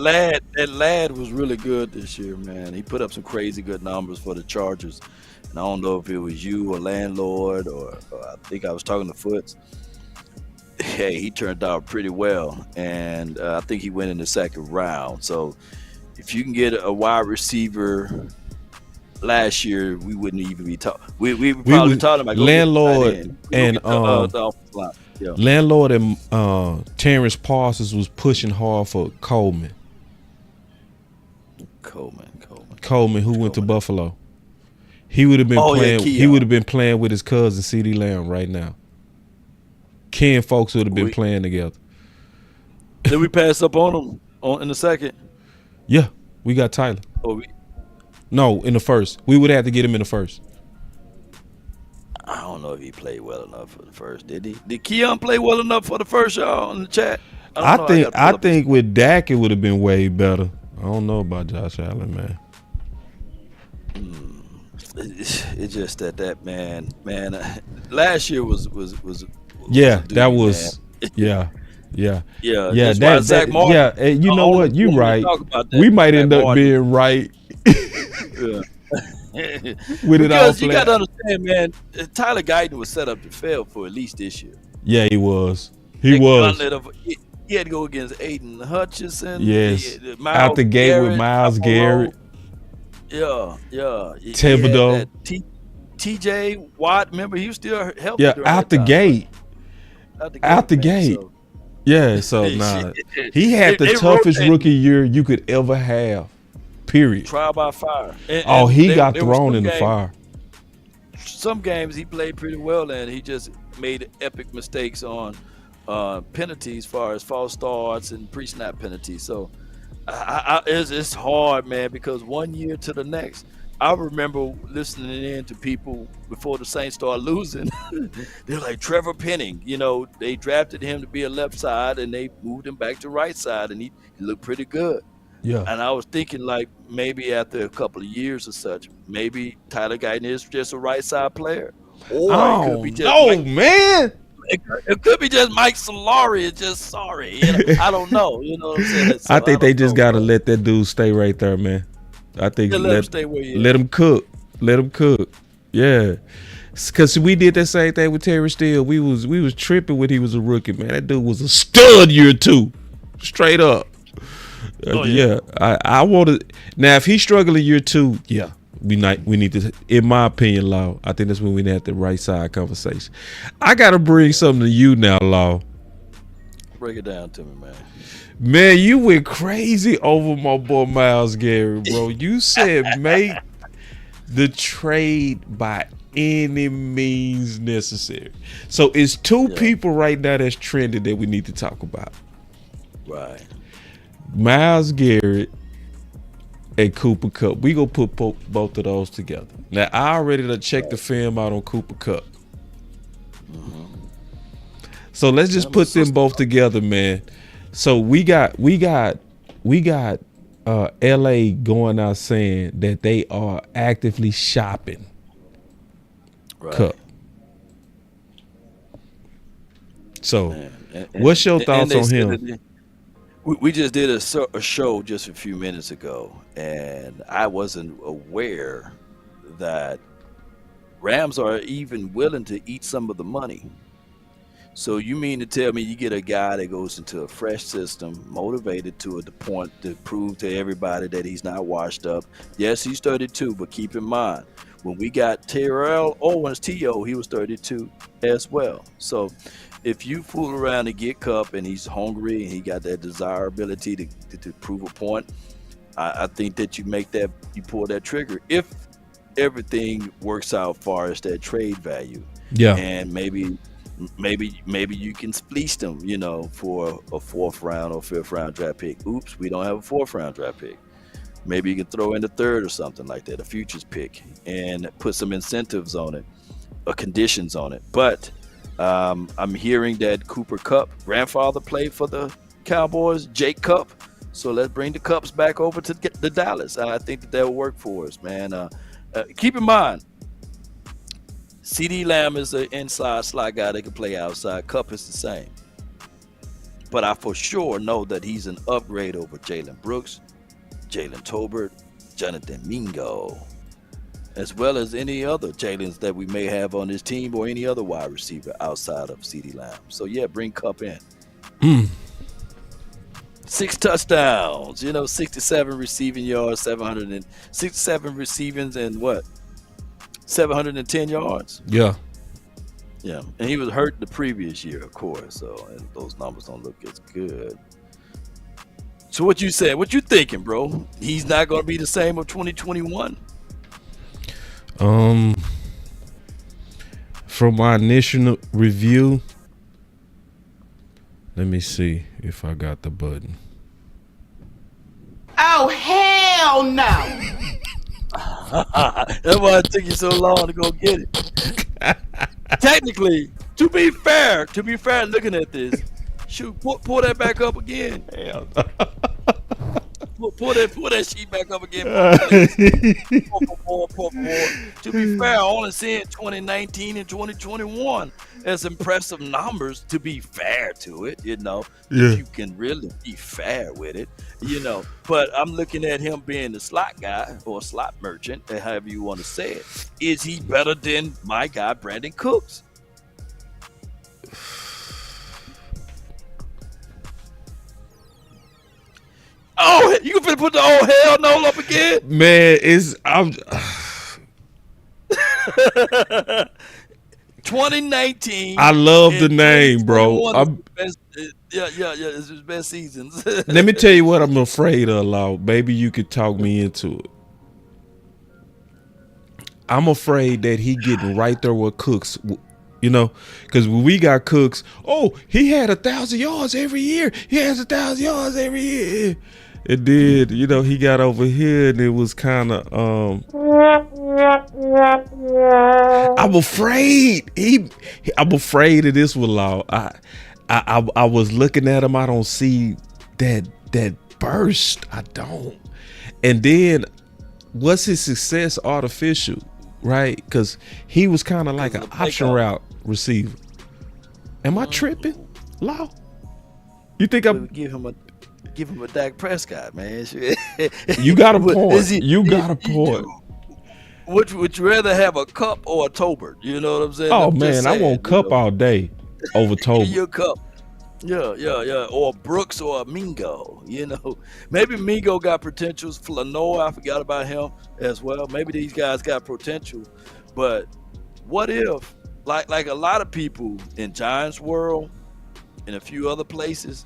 lad was really good this year, man. He put up some crazy good numbers for the Chargers. And I don't know if it was you or Landlord or I think I was talking to Foots. Hey, he turned out pretty well. And I think he went in the second round. So if you can get a wide receiver last year, we wouldn't even be talking. We probably talking about Landlord and Landlord and Terrence Parsons was pushing hard for Coleman. Coleman, who went to Buffalo. He would have been playing. He would have been playing with his cousin CeeDee Lamb right now. Ken folks would have been playing together. Did we pass up on him in the second? Yeah, we got Tyler. No, in the first. We would have to get him in the first. I don't know if he played well enough for the first. Did he? Did Keon play well enough for the first, y'all, in the chat? I think with Dak it would have been way better. I don't know about Josh Allen, man. It's just that man. Last year was yeah, dude, that was man. yeah. That's Zack Martin. Yeah, you know what? You right. We might end up being right. Yeah. Because you got to understand, man, Tyler Guyton was set up to fail for at least this year. Yeah, he was. He was. He had to go against Aiden Hutchinson. Yes. Out Miles the gate with Garrett, Miles Garrett. Yeah. He had Thibodeau. that T.J. Watt. Remember, he was still healthy Yeah, during out that the time. gate. Out the man. gate. So, Yeah, so nah. He had the toughest rookie year you could ever have. Period. Trial by fire. He got thrown in the fire. Some games he played pretty well, and he just made epic mistakes on penalties, as far as false starts and pre-snap penalties. So it's hard, man, because one year to the next. I remember listening in to people before the Saints started losing. They're like, Trevor Penning, they drafted him to be a left side, and they moved him back to right side, and he looked pretty good. Yeah. And I was thinking, like, maybe after a couple of years or such, maybe Tyler Guyton is just a right side player. Or it could be just man. It could be just Mike Solari is just sorry. I don't know. You know what I'm saying? So I think they just got to let that dude stay right there, man. I think let him stay where he is. Let him cook. Let him cook. Yeah. Because we did that same thing with Terry Steele. We was tripping when he was a rookie, man. That dude was a stud year 2. Straight up. Yeah. I want to. Now, if he's struggling year 2, yeah. We need to, in my opinion, Law, I think that's when we have the right side conversation. I got to bring something to you now, Law. Break it down to me, man. Man, you went crazy over my boy Miles Garrett, bro. You said make the trade by any means necessary. So it's two people right now that's trending that we need to talk about. Right. Miles Garrett and Cooper Kupp. We gonna put both of those together. Now I already done checked the film out on Cooper Kupp. Mm-hmm. So let's just put them both together, man. So we got LA going out saying that they are actively shopping Kupp. So what's your thoughts on him? We just did a show just a few minutes ago, and I wasn't aware that Rams are even willing to eat some of the money. So you mean to tell me you get a guy that goes into a fresh system, motivated to the point to prove to everybody that he's not washed up. Yes, he's 32, but keep in mind, when we got Terrell Owens, T.O., he was 32 as well. So if you fool around and get Kupp and he's hungry and he got that desirability to prove a point, I think that you pull that trigger if everything works out far as that trade value. Yeah. And maybe you can fleece them, for a 4th round or 5th round draft pick. Oops, we don't have a 4th round draft pick. Maybe you can throw in the 3rd or something like that, a futures pick, and put some incentives on it, or conditions on it. But I'm hearing that Cooper Kupp, grandfather, played for the Cowboys, Jake Kupp. So let's bring the Kupps back over to the Dallas. I think that will work for us, man. Keep in mind, CeeDee Lamb is an inside slot guy that can play outside. Kupp is the same. But I for sure know that he's an upgrade over Jalen Brooks, Jalen Tolbert, Jonathan Mingo, as well as any other Jalens that we may have on this team or any other wide receiver outside of CeeDee Lamb. So, yeah, bring Kupp in. 6 touchdowns, 67 receiving yards, 767 receivings, and what? 710 yards. Yeah. Yeah. And he was hurt the previous year, of course. So, and those numbers don't look as good. So what you said, what you thinking, bro? He's not going to be the same of 2021? From my initial review, let me see if I got the button. Oh, hell no. That's why it took you so long to go get it. Technically, to be fair, looking at this, shoot, pull that back up again. Hell. Pull that sheet back up again. More. To be fair, I only seeing 2019 and 2021 as impressive numbers, to be fair to it, if you can really be fair with it, But I'm looking at him being the slot guy or slot merchant, however you want to say it. Is he better than my guy, Brandon Cooks? Oh, you finna put the old hell no up again? Man, I'm 2019. I love the and name, bro. 2021 is the best, yeah. It's his best seasons. Let me tell you what I'm afraid of, Law. Maybe you could talk me into it. I'm afraid that he getting right there with Cooks, you know, because when we got Cooks, oh, he had 1,000 yards every year. He has 1,000 yards every year. It did, you know, he got over here and it was kind of, I'm afraid I'm afraid of this with Law. I was looking at him. I don't see that burst. I don't. And then was his success artificial, right? Because he was kind of like an option route receiver. Am I tripping, Law? You think I'm give him a Dak Prescott, man? You got a point. You got a point. Would you rather have a Cup or a Tolbert? You know what I'm saying? Oh, man, I want Cup all day over Tolbert. Your Cup. Yeah. Or Brooks or Mingo, you know. Maybe Mingo got potentials. Flano, I forgot about him as well. Maybe these guys got potential. But what if, like a lot of people in Giants world and a few other places,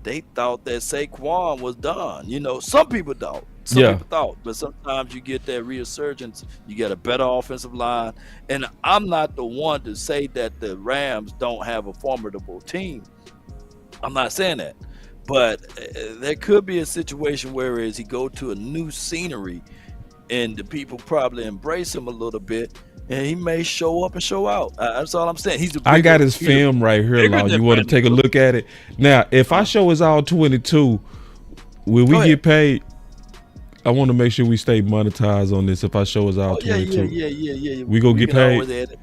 they thought that Saquon was done. You know, some people thought. Some people thought. But sometimes you get that resurgence. You get a better offensive line. And I'm not the one to say that the Rams don't have a formidable team. I'm not saying that. But there could be a situation where as he go to a new scenery and the people probably embrace him a little bit, and he may show up and show out. That's all I'm saying. I got his film right here, Law. You want to take a look at it? Now, if I show his all 22, will we get paid? I want to make sure we stay monetized on this. If I show his all 22, yeah. We gonna get paid?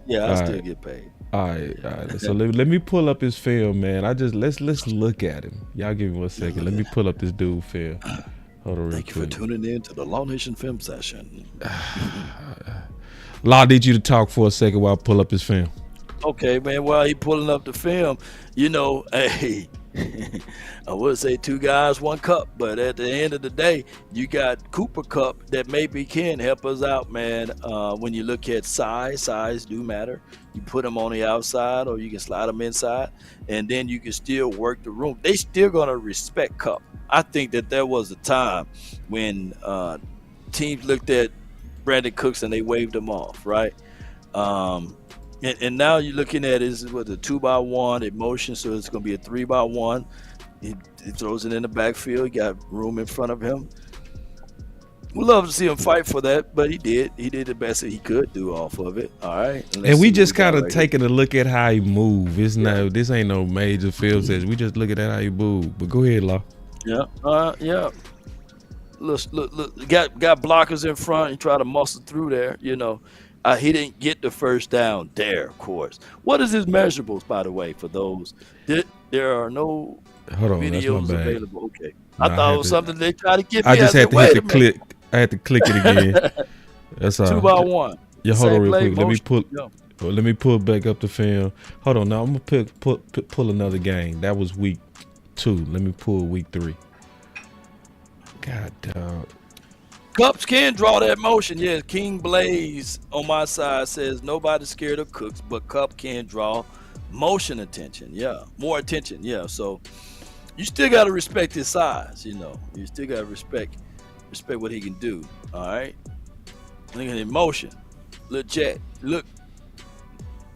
Yeah, I still get paid. All right. So let me pull up his film, man. Let's look at him. Y'all give me 1 second. Let me pull up this dude film. Hold on, Thank you for tuning in to the Law Nation Film Session. Law, need you to talk for a second while I pull up his film. Okay, man. While he pulling up the film, you know, hey, I would say 2 guys, 1 cup, but at the end of the day, you got Cooper Kupp that maybe can help us out, man. When you look at size do matter. You put them on the outside or you can slide them inside, and then you can still work the room. They still going to respect Kupp. I think that there was a time when teams looked at Brandon Cooks and they waved him off, right? And now you're looking at it with a 2x1 in motion, so it's going to be a 3x1. He throws it in the backfield. He got room in front of him. We'd love to see him fight for that, but he did. He did the best that he could do off of it. All right. And we just kind of taking a look at how he move. This ain't no major field session. We just looking at how he move. But go ahead, Law. Yeah. Look. Got blockers in front. He tried to muscle through there. You know, he didn't get the first down there. Of course. What is his measurables, by the way? For those, there are no videos available. Okay. I thought it was something they tried to get me. I just had to hit the click. I had to click it again. That's all. 2x1. Yeah, hold on real quick. Let me pull back up the film. Hold on. Now I'm gonna pull another game. That was week 2. Let me pull week 3. God dog. Cubs can draw that motion. Yeah, King Blaze on my side says nobody's scared of Cooks, but Kupp can draw motion attention. Yeah, more attention. Yeah, so you still got to respect his size. You know, you still got to respect what he can do. All right, look at him motion. Look, Jet. Look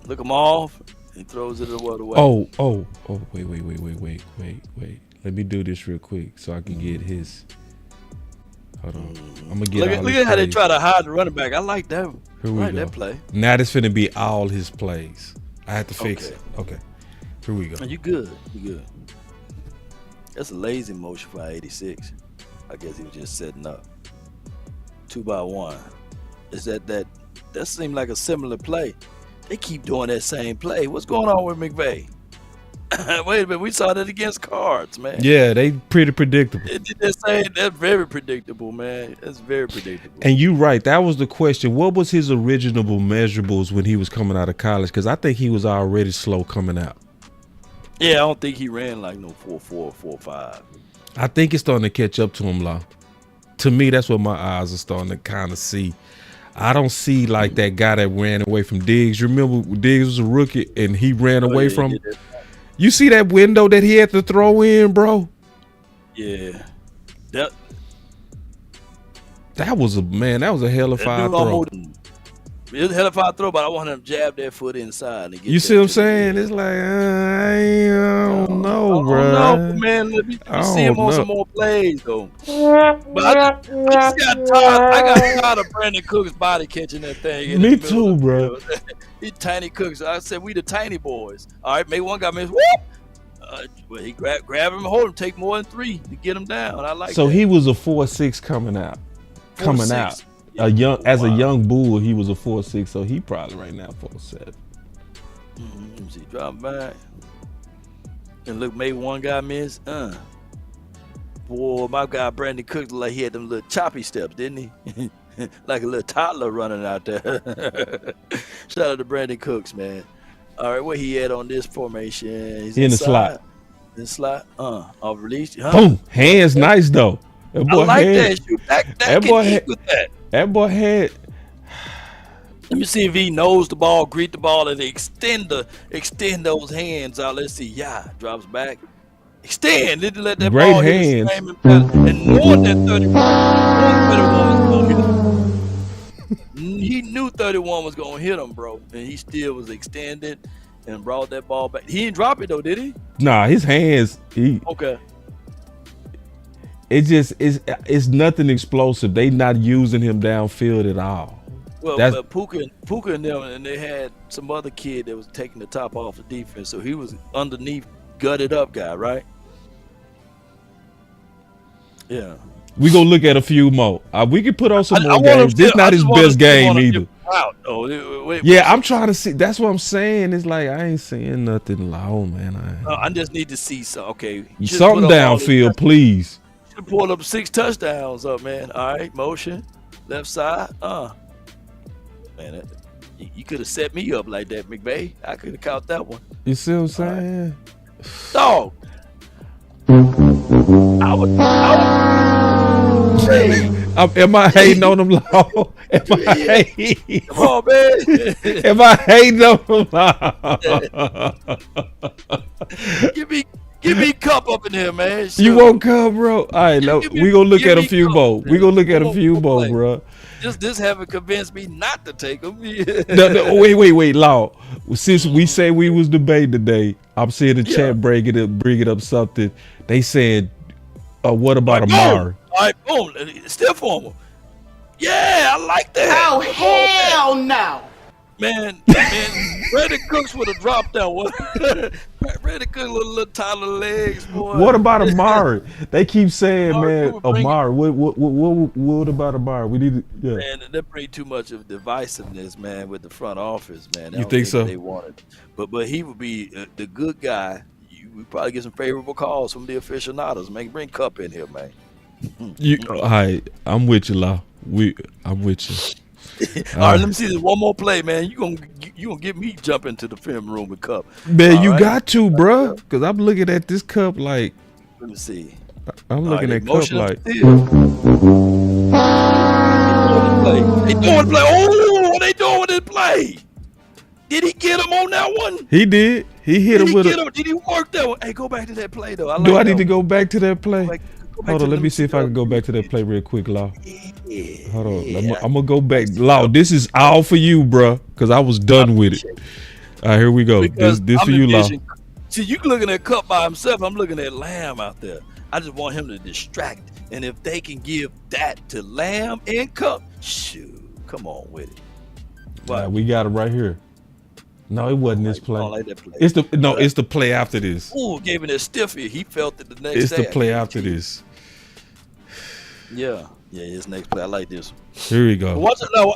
him off. He throws it away. Oh, wait. Let me do this real quick so I can get his. Hold on. I'm gonna get. Look at how they try to hide the running back. I like that. Here we go. That play. Now this finna be all his plays. I have to fix it. Okay. Here we go. You good. That's a lazy motion for 86. I guess he was just setting up. 2x1. Is that seemed like a similar play. They keep doing that same play. What's going on with McVay? Wait a minute, we saw that against Cards, man. Yeah, they pretty predictable. That's very predictable, man. That's very predictable. And you right, that was the question. What was his original measurables when he was coming out of college? Because I think he was already slow coming out. Yeah, I don't think he ran like no 4.4, 4.5. I think it's starting to catch up to him, Law. To me, that's what my eyes are starting to kind of see. I don't see like that guy that ran away from Diggs. You remember Diggs was a rookie and he ran away from him? You see that window that he had to throw in, bro? Yeah. That was a hell of a fire throw. It was a hell of a fire throw, but I want him to jab that foot inside. And get you see what I'm saying? It's like, I don't know, bro. No, man. Let me see him on some more plays, though. But I just got tired. I got tired of Brandon Cooks' body catching that thing. Me too, bro. He tiny Cooks. I said, we the tiny boys. All right, maybe one guy missed. Well, he grab him and hold him. Take more than 3 to get him down. I like so that. He was a 4.6 coming out. Yeah. A young bull, he was a 4.6, so he probably right now 4.7. Let me see, drop back. And look, maybe one guy missed. Boy, my guy Brandon Cooks looked like he had them little choppy steps, didn't he? Like a little toddler running out there. Shout out to Brandon Cooks, man. All right, where he at on this formation? He's in the slot. In the slot. Off release. Boom. Hands nice though. That boy I like that shoot. That boy had with that. That boy had. Let me see if he knows the ball, greet the ball, and extend those hands out. Let's see. Yeah, drops back. Extend. Didn't let that great ball hands. Hit his and knowing that 31 was going to hit him. He knew 31 was going to hit him, bro, and he still was extended and brought that ball back. He didn't drop it though, did he? Nah, his hands. Okay. It just it's nothing explosive. They not using him downfield at all. Well, but Puka and them, and they had some other kid that was taking the top off the defense, so he was underneath, gutted up guy, right? Yeah. We gonna look at a few more. We can put on some more games. This not his best game either. Yeah, I'm trying to see. That's what I'm saying. It's like I ain't seeing nothing low, man. I just need to see some. Okay, something downfield, please. Should pull up 6 touchdowns up, man. All right, motion, left side. Man, you could have set me up like that, McVay. I could have caught that one. You see what I'm saying? Right. Dog. I would am I hating on them, Law? Am I hating? Come on, man. Am I hating on them, Law? Give me Cup up in here, man. Sure. You won't come, bro? All right, we gonna look at a few more. We gonna look at a few more, bro. This haven't convinced me not to take them. No, wait, Law. Since we say we was debating today, I'm seeing the chat bringing up something. They said, "What about Amari?" All right, boom, stiff form. Yeah, I like that. Oh hell no, man. Brandon Cooks would have dropped that one. Brandon Cooks with a little taller legs, boy. What about Amari? They keep saying, man, Amari. What about Amari? We need to. Yeah. Man, that bring too much of divisiveness, man, with the front office, man. You think so? They wanted, but he would be the good guy. We probably get some favorable calls from the aficionados, man. Bring Cup in here, man. All right, I'm with you, Law. I'm with you. All right, let me see this one more play, man. You gonna get me jump into the film room with Cup, man? You got to, bro, because I'm looking at this Cup like. Let me see. I'm looking at Cup like. They doing the play. Oh, what they doing with this play? Did he get him on that one? He did. He hit him with it. Did he work that one? Hey, go back to that play though. Do I need to go back to that play? Hold on, let me see if I can go back to that play real quick, Law. Yeah, hold on, I'm gonna go back. Law, this is all for you, bro, because I was done with it. All right, here we go. This for you, Law. See, you looking at Cup by himself. I'm looking at Lamb out there. I just want him to distract, and if they can give that to Lamb and Cup, shoot, come on with it. Right, we got it right here. No, it wasn't this play. I don't like that play. It's the play after this. Ooh, gave him that stiffy. He felt it the next day. It's the play after this. Yeah, his next play. I like this. Here we go.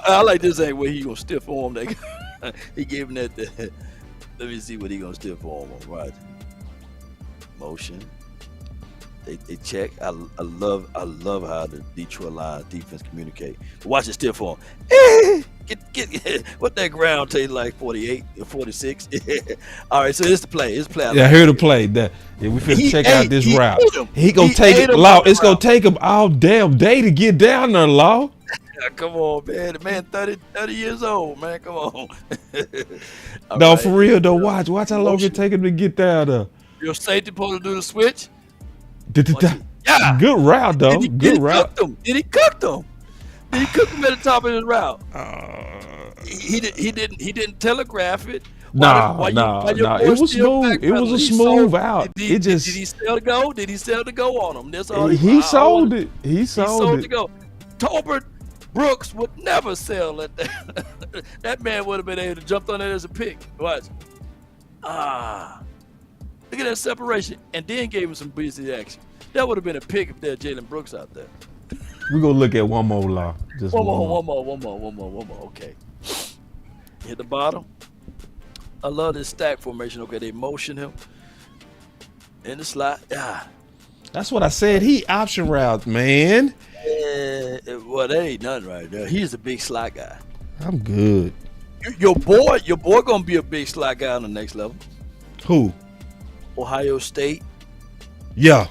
I like this ain't where he gonna stiff arm that guy. He gave him that. Let me see what he gonna stiff arm on. Right. Motion. They check. I love how the Detroit Lions defense communicate. Watch it still for him. Get what that ground taste like 48 or 46. All right, so here's the play. Yeah, I hear the play. That we finna check out this route. He gonna take it. Law. It's gonna take him all damn day to get down there, Law. Come on, man. The man 30 years old, man. Come on. No, right. For real though. Watch how long it take him to get down there. Your safety supposed to do the switch. Yeah. Good route though. Good route. Did he cook them? Did he cook them at the top of his route? He didn't telegraph it. No. It was smooth. It was a smooth out. Did he sell to go? Did he sell to go on them? That's all. He sold it. He sold it to go. Tolbert Brooks would never sell at that. That man would have been able to jump on it as a pick. Watch. Look at that separation, and then gave him some busy action. That would have been a pick if there's Jalen Brooks out there. We're gonna look at one more, Law. Just one more. Okay. Hit the bottom. I love this stack formation. Okay, they motion him in the slot. That's what I said. He option route, man. Well, that ain't nothing right there. He's a big slot guy. I'm good. Your boy gonna be a big slot guy on the next level. Who? Ohio State. Yeah,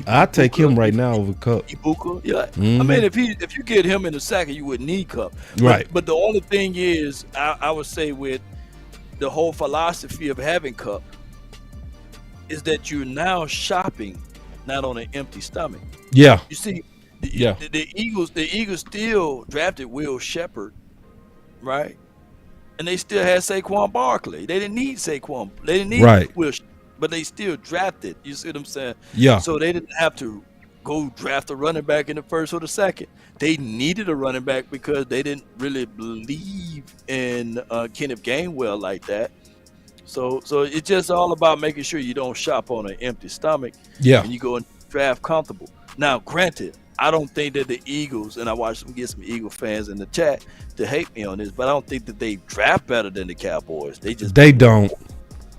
I take him right now over Cup. Ibuka, yeah. Mm-hmm. I mean, if you get him in the sack, you wouldn't need Cup. Right. But the only thing is, I would say with the whole philosophy of having Cup is that you're now shopping not on an empty stomach. Yeah. You see, the Eagles still drafted Will Shepherd, right? And they still had Saquon Barkley. They didn't need Saquon. They didn't need Will Shepherd. But they still drafted. You see what I'm saying? Yeah. So they didn't have to go draft a running back in the first or the second. They needed a running back because they didn't really believe in Kenneth Gainwell like that. So it's just all about making sure you don't shop on an empty stomach. Yeah. And you go and draft comfortable. Now, granted, I don't think that the Eagles, and I watched them get some Eagle fans in the chat to hate me on this, but I don't think that they draft better than the Cowboys. They don't.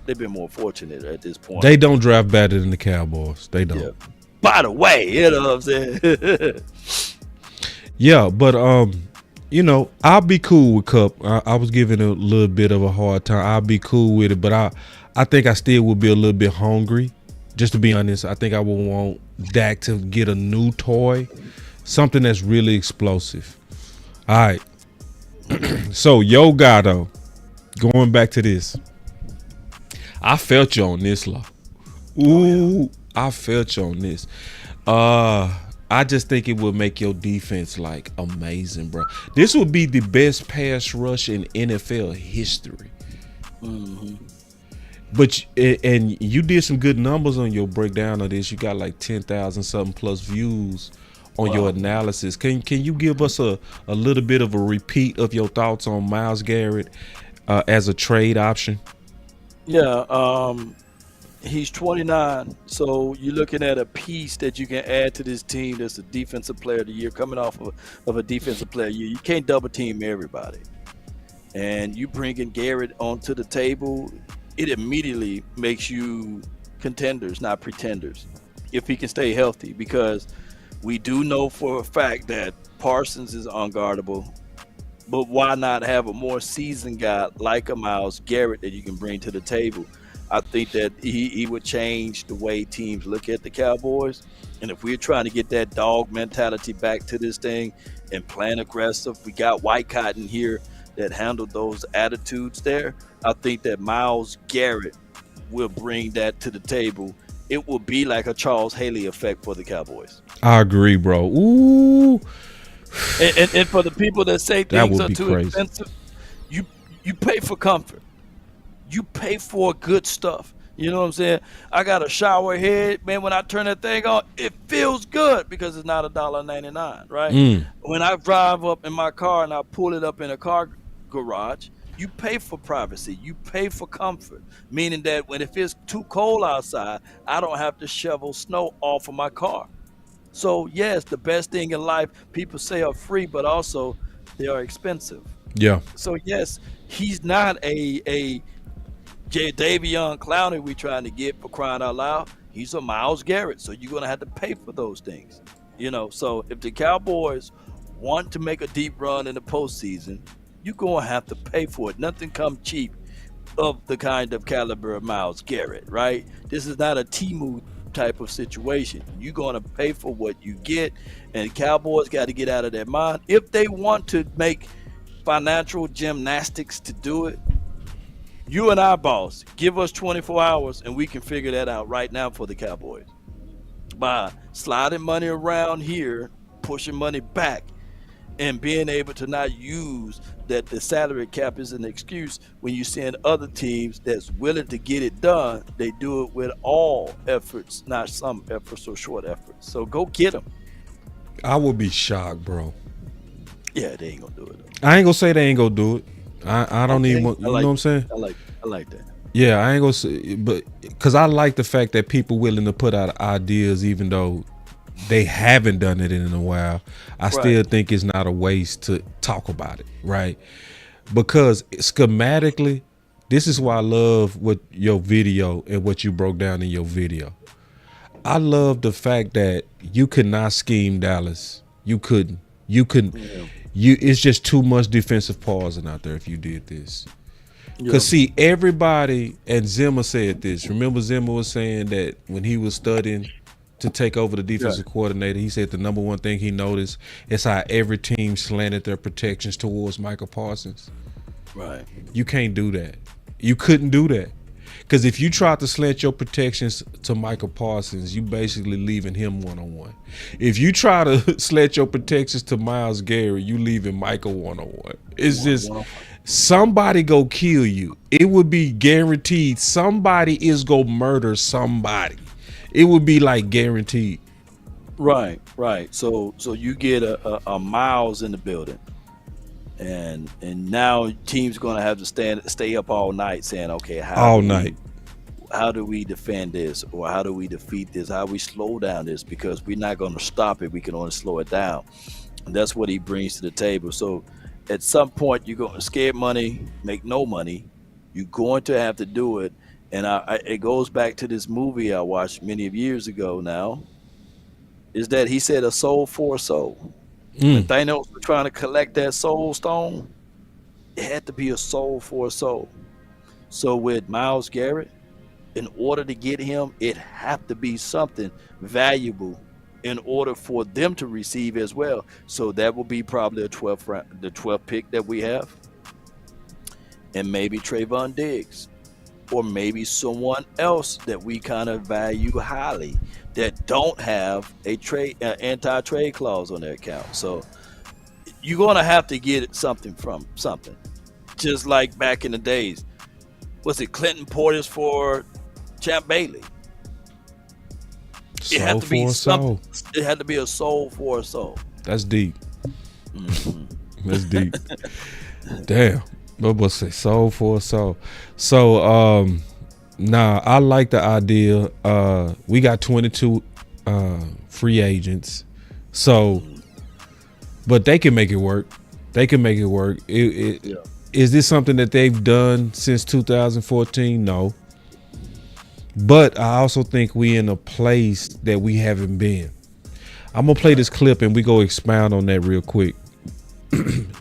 They've been more fortunate at this point. They don't draft better than the Cowboys. They don't. Yeah. By the way, you know what I'm saying? Yeah, but I'll be cool with Cup. I was giving a little bit of a hard time. I'll be cool with it, but I think I still would be a little bit hungry. Just to be honest, I think I would want Dak to get a new toy, something that's really explosive. All right. So, Yo Gato, going back to this. I felt you on this, Law. Ooh, I felt you on this. I just think it would make your defense like amazing, bro. This would be the best pass rush in NFL history. Mm-hmm. But and you did some good numbers on your breakdown of this. You got like 10,000 something plus views on your analysis. Can you give us a little bit of a repeat of your thoughts on Myles Garrett as a trade option? Yeah, he's 29, so you're looking at a piece that you can add to this team that's a defensive player of the year, coming off of a defensive player of the year. You can't double team everybody. And you bringing Garrett onto the table, it immediately makes you contenders, not pretenders, if he can stay healthy, because we do know for a fact that Parsons is unguardable. But why not have a more seasoned guy like a Myles Garrett that you can bring to the table? I think that he would change the way teams look at the Cowboys. And if we're trying to get that dog mentality back to this thing and playing aggressive, we got White Cotton here that handled those attitudes there. I think that Myles Garrett will bring that to the table. It will be like a Charles Haley effect for the Cowboys. I agree, bro. Ooh. And for the people that say things are too expensive, you pay for comfort. You pay for good stuff. You know what I'm saying? I got a shower head, man. When I turn that thing on, it feels good because it's not $1.99, right? When I drive up in my car and I pull it up in a car garage, you pay for privacy. You pay for comfort, meaning that if it's too cold outside, I don't have to shovel snow off of my car. So, yes, the best thing in life, people say are free, but also they are expensive. Yeah. So, yes, he's not a Davion Clowney we trying to get, for crying out loud. He's a Myles Garrett, so you're going to have to pay for those things. So if the Cowboys want to make a deep run in the postseason, you're going to have to pay for it. Nothing comes cheap of the kind of caliber of Myles Garrett, right? This is not a Temu type of situation. You're going to pay for what you get, and the Cowboys got to get out of their mind. If they want to make financial gymnastics to do it, you and I, boss, give us 24 hours and we can figure that out right now for the Cowboys. By sliding money around here, pushing money back, and being able to not use that the salary cap is an excuse when you send other teams that's willing to get it done. They do it with all efforts, not some efforts or short efforts. So go get them. I would be shocked, bro. Yeah, they ain't gonna do it though. I ain't gonna say they ain't gonna do it. I don't even want, you know what I'm saying? I like that. Yeah, I ain't gonna say, but because I like the fact that people willing to put out ideas even though they haven't done it in a while. I still think it's not a waste to talk about it, right? Because schematically, this is why I love what your video and what you broke down in your video. I love the fact that you could not scheme Dallas. You couldn't. It's just too much defensive pausing out there if you did this. Because see, everybody, and Zimmer said this. Remember Zimmer was saying that when he was studying to take over the defensive coordinator, he said the number one thing he noticed is how every team slanted their protections towards Michael Parsons. Right. You can't do that. You couldn't do that. Because if you try to slant your protections to Michael Parsons, you basically leaving him one-on-one. If you try to slant your protections to Myles Garrett, you leaving Michael one-on-one. It's just somebody go kill you. It would be guaranteed somebody is go murder somebody. It would be like guaranteed. Right. So you get a Myles in the building. And now teams going to have to stay up all night saying, okay, how do we defend this, or how do we defeat this? How do we slow down this? Because we're not going to stop it. We can only slow it down. And that's what he brings to the table. So at some point, you're going to scared money, make no money. You're going to have to do it. And it goes back to this movie I watched many years ago now, is that he said a soul for a soul. When Thanos was trying to collect that soul stone, it had to be a soul for a soul. So with Myles Garrett, in order to get him, it had to be something valuable in order for them to receive as well. So that will be probably the 12th pick that we have. And maybe Trayvon Diggs. Or maybe someone else that we kind of value highly that don't have a anti-trade clause on their account. So you're going to have to get something from something. Just like back in the days. Was it Clinton Portis for Champ Bailey? It had to be something. It had to be a soul for a soul. That's deep. That's deep. Damn. What say soul for a soul? So I like the idea. We got 22 free agents. So but they can make it work. Is this something that they've done since 2014? No. But I also think we in a place that we haven't been. I'm gonna play this clip and we go expound on that real quick.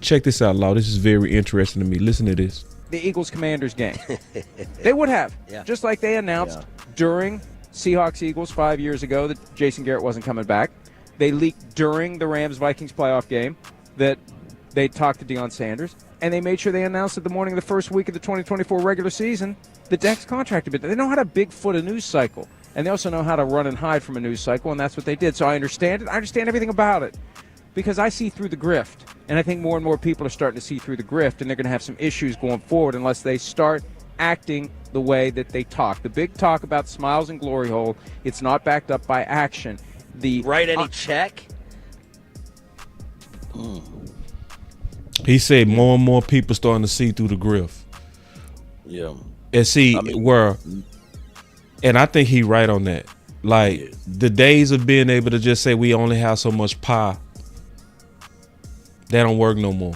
Check this out, Law. This is very interesting to me. Listen to this. The Eagles-Commanders game. They would have. Just like they announced during Seahawks-Eagles 5 years ago that Jason Garrett wasn't coming back. They leaked during the Rams-Vikings playoff game that they talked to Deion Sanders. And they made sure they announced at the morning of the first week of the 2024 regular season that Dak's contracted. But they know how to bigfoot a news cycle. And they also know how to run and hide from a news cycle, and that's what they did. So I understand it. I understand everything about it. Because I see through the grift, and I think more and more people are starting to see through the grift, and they're going to have some issues going forward unless they start acting the way that they talk. The big talk about smiles and glory hole, it's not backed up by action. Write any check? He said more and more people starting to see through the grift. Yeah. And see and I think he right on that. Like the days of being able to just say we only have so much pie, that don't work no more.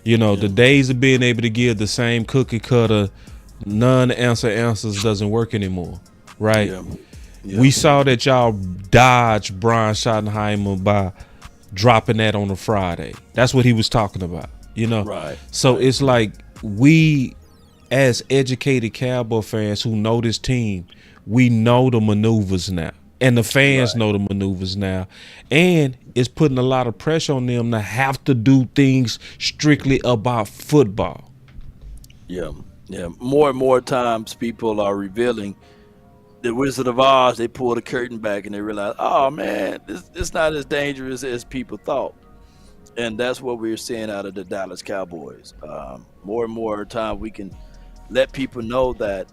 The days of being able to give the same cookie cutter, none answers doesn't work anymore, right? We saw that y'all dodged Brian Schottenheimer by dropping that on a Friday. That's what he was talking about, Right. So it's like we, as educated Cowboy fans who know this team, we know the maneuvers now. And the fans know the maneuvers now. And it's putting a lot of pressure on them to have to do things strictly about football. Yeah. More and more times people are revealing the Wizard of Oz. They pull the curtain back and they realize, oh man, it's not as dangerous as people thought. And that's what we're seeing out of the Dallas Cowboys. More and more time we can let people know that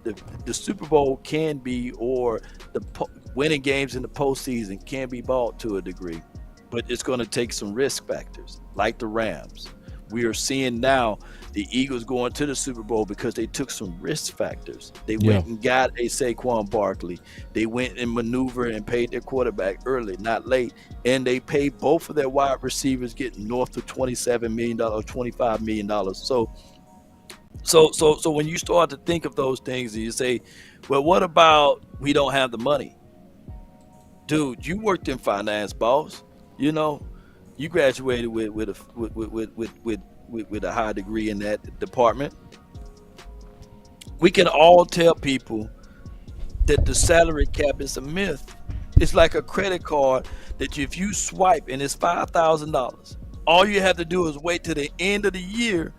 the Super Bowl can be, or winning games in the postseason can be bought to a degree, but it's going to take some risk factors, like the Rams. We are seeing now the Eagles going to the Super Bowl because they took some risk factors. They went and got a Saquon Barkley. They went and maneuvered and paid their quarterback early, not late. And they paid both of their wide receivers getting north of $27 million or $25 million. So when you start to think of those things and you say, well, what about we don't have the money? Dude, you worked in finance, boss. You graduated with a high degree in that department. We can all tell people that the salary cap is a myth. It's like a credit card that if you swipe and it's $5,000, all you have to do is wait to the end of the year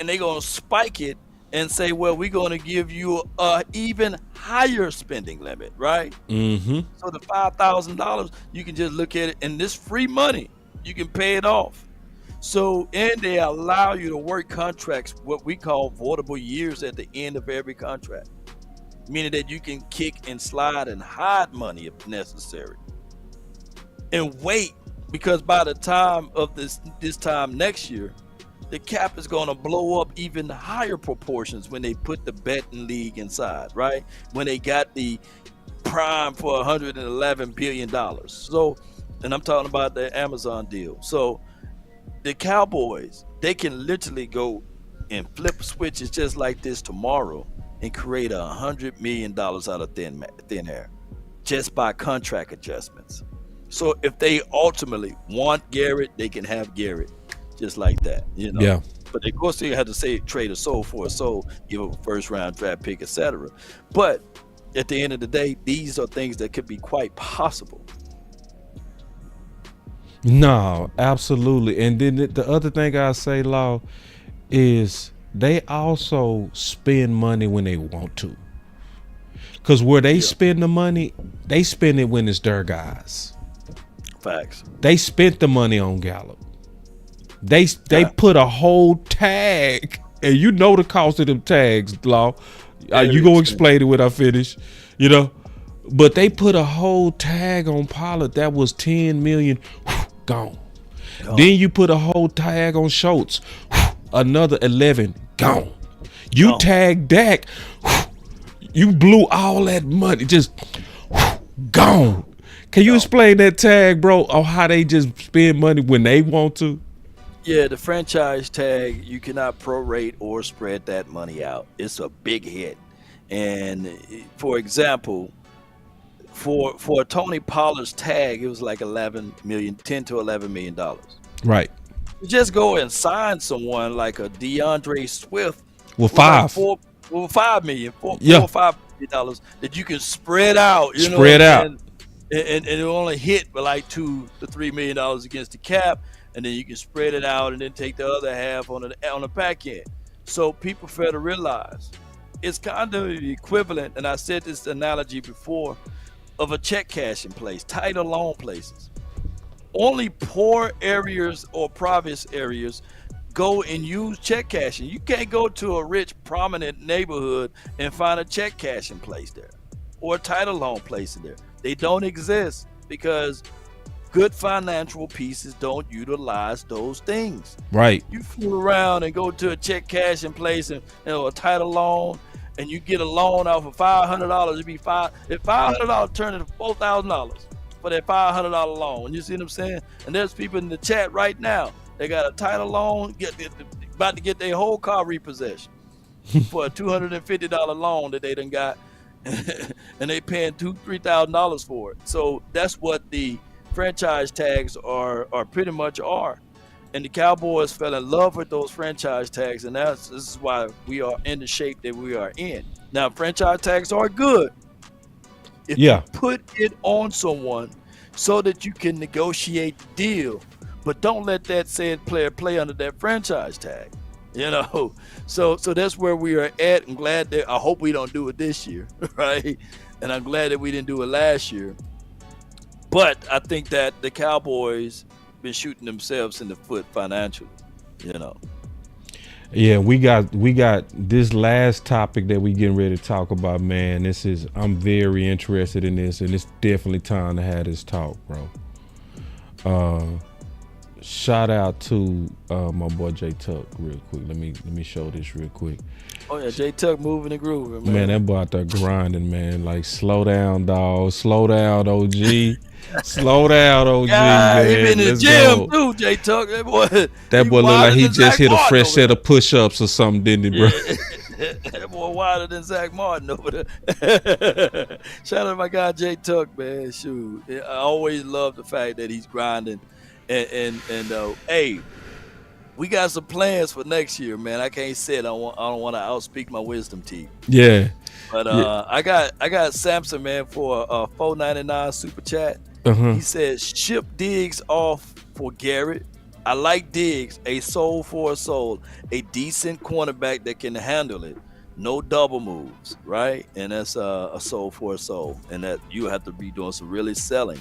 and they're going to spike it and say, well, we're going to give you a even higher spending limit, right? Mm-hmm. So the $5,000, you can just look at it, and this free money, you can pay it off. So, and they allow you to work contracts, what we call voidable years at the end of every contract, meaning that you can kick and slide and hide money if necessary, and wait, because by the time of this time next year, the cap is going to blow up even higher proportions when they put the betting league inside, right? When they got the prime for $111 billion. So, and I'm talking about the Amazon deal. So the Cowboys, they can literally go and flip switches just like this tomorrow and create $100 million out of thin air just by contract adjustments. So if they ultimately want Garrett, they can have Garrett. Just like that, Yeah. But of course they had to trade a soul for a soul, give up a first round draft pick, etc. But at the end of the day, these are things that could be quite possible. No, absolutely. And then the other thing I say, Law, is they also spend money when they want to. Because where they spend the money, they spend it when it's their guys. Facts. They spent the money on Gallup. They put a whole tag, and the cost of them tags, Law. You gonna explain it when I finish, But they put a whole tag on Pollard that was $10 million, gone. Then you put a whole tag on Schultz, another 11, gone. You tagged Dak, you blew all that money, just gone. Can you explain that tag, bro, or how they just spend money when they want to? Yeah, the franchise tag, you cannot prorate or spread that money out. It's a big hit. And for example, for Tony Pollard's tag, it was like $10 to $11 million. Right. You just go and sign someone like a DeAndre Swift with $5 million, $4 or $5 million that you can spread out. And it only hit by like $2 to $3 million against the cap. And then you can spread it out and then take the other half on the back end. So people fail to realize it's kind of the equivalent, and I said this analogy before, of a check cashing place, tighter loan places. Only poor areas or province areas go and use check cashing. You can't go to a rich, prominent neighborhood and find a check cashing place there or a title loan place in there. They don't exist because good financial pieces don't utilize those things. Right. You fool around and go to a check cashing place and a title loan, and you get a loan off of $500. It'd be $500 turn into $4,000 for that $500 loan. You see what I'm saying? And there's people in the chat right now. They got a title loan, about to get their whole car repossession for a $250 loan that they done got. and they paying $2,000-$3,000 for it. So that's what the franchise tags are pretty much are. And the Cowboys fell in love with those franchise tags, and this is why we are in the shape that we are in. Now, franchise tags are good if you put it on someone so that you can negotiate the deal, but don't let that said player play under that franchise tag. So that's where we are at. I'm glad that I hope we don't do it this year, right? And I'm glad that we didn't do it last year. But I think that the Cowboys been shooting themselves in the foot financially, Yeah, we got this last topic that we getting ready to talk about, man. I'm very interested in this, and it's definitely time to have this talk, bro. Shout out to my boy J Tuck real quick. Let me show this real quick. Oh yeah, J Tuck moving and grooving, man. Man, that boy out there grinding, man. Like, slow down, dog. Slow down, OG. Slow down, OG, man. He been in the gym too, J Tuck. That boy looked like he just hit a fresh set of push-ups or something, didn't he, bro? That boy wider than Zack Martin over there. Shout out to my guy J Tuck, man. Shoot, I always love the fact that he's grinding, and hey, we got some plans for next year, man. I can't say it. I don't want to outspeak my wisdom teeth. Yeah. But I got Samson, man, for a $4.99 super chat. He says, ship Diggs off for Garrett. I like Diggs, a soul for a soul, a decent cornerback that can handle it. No double moves, right? And that's a soul for a soul. And that you have to be doing some really selling.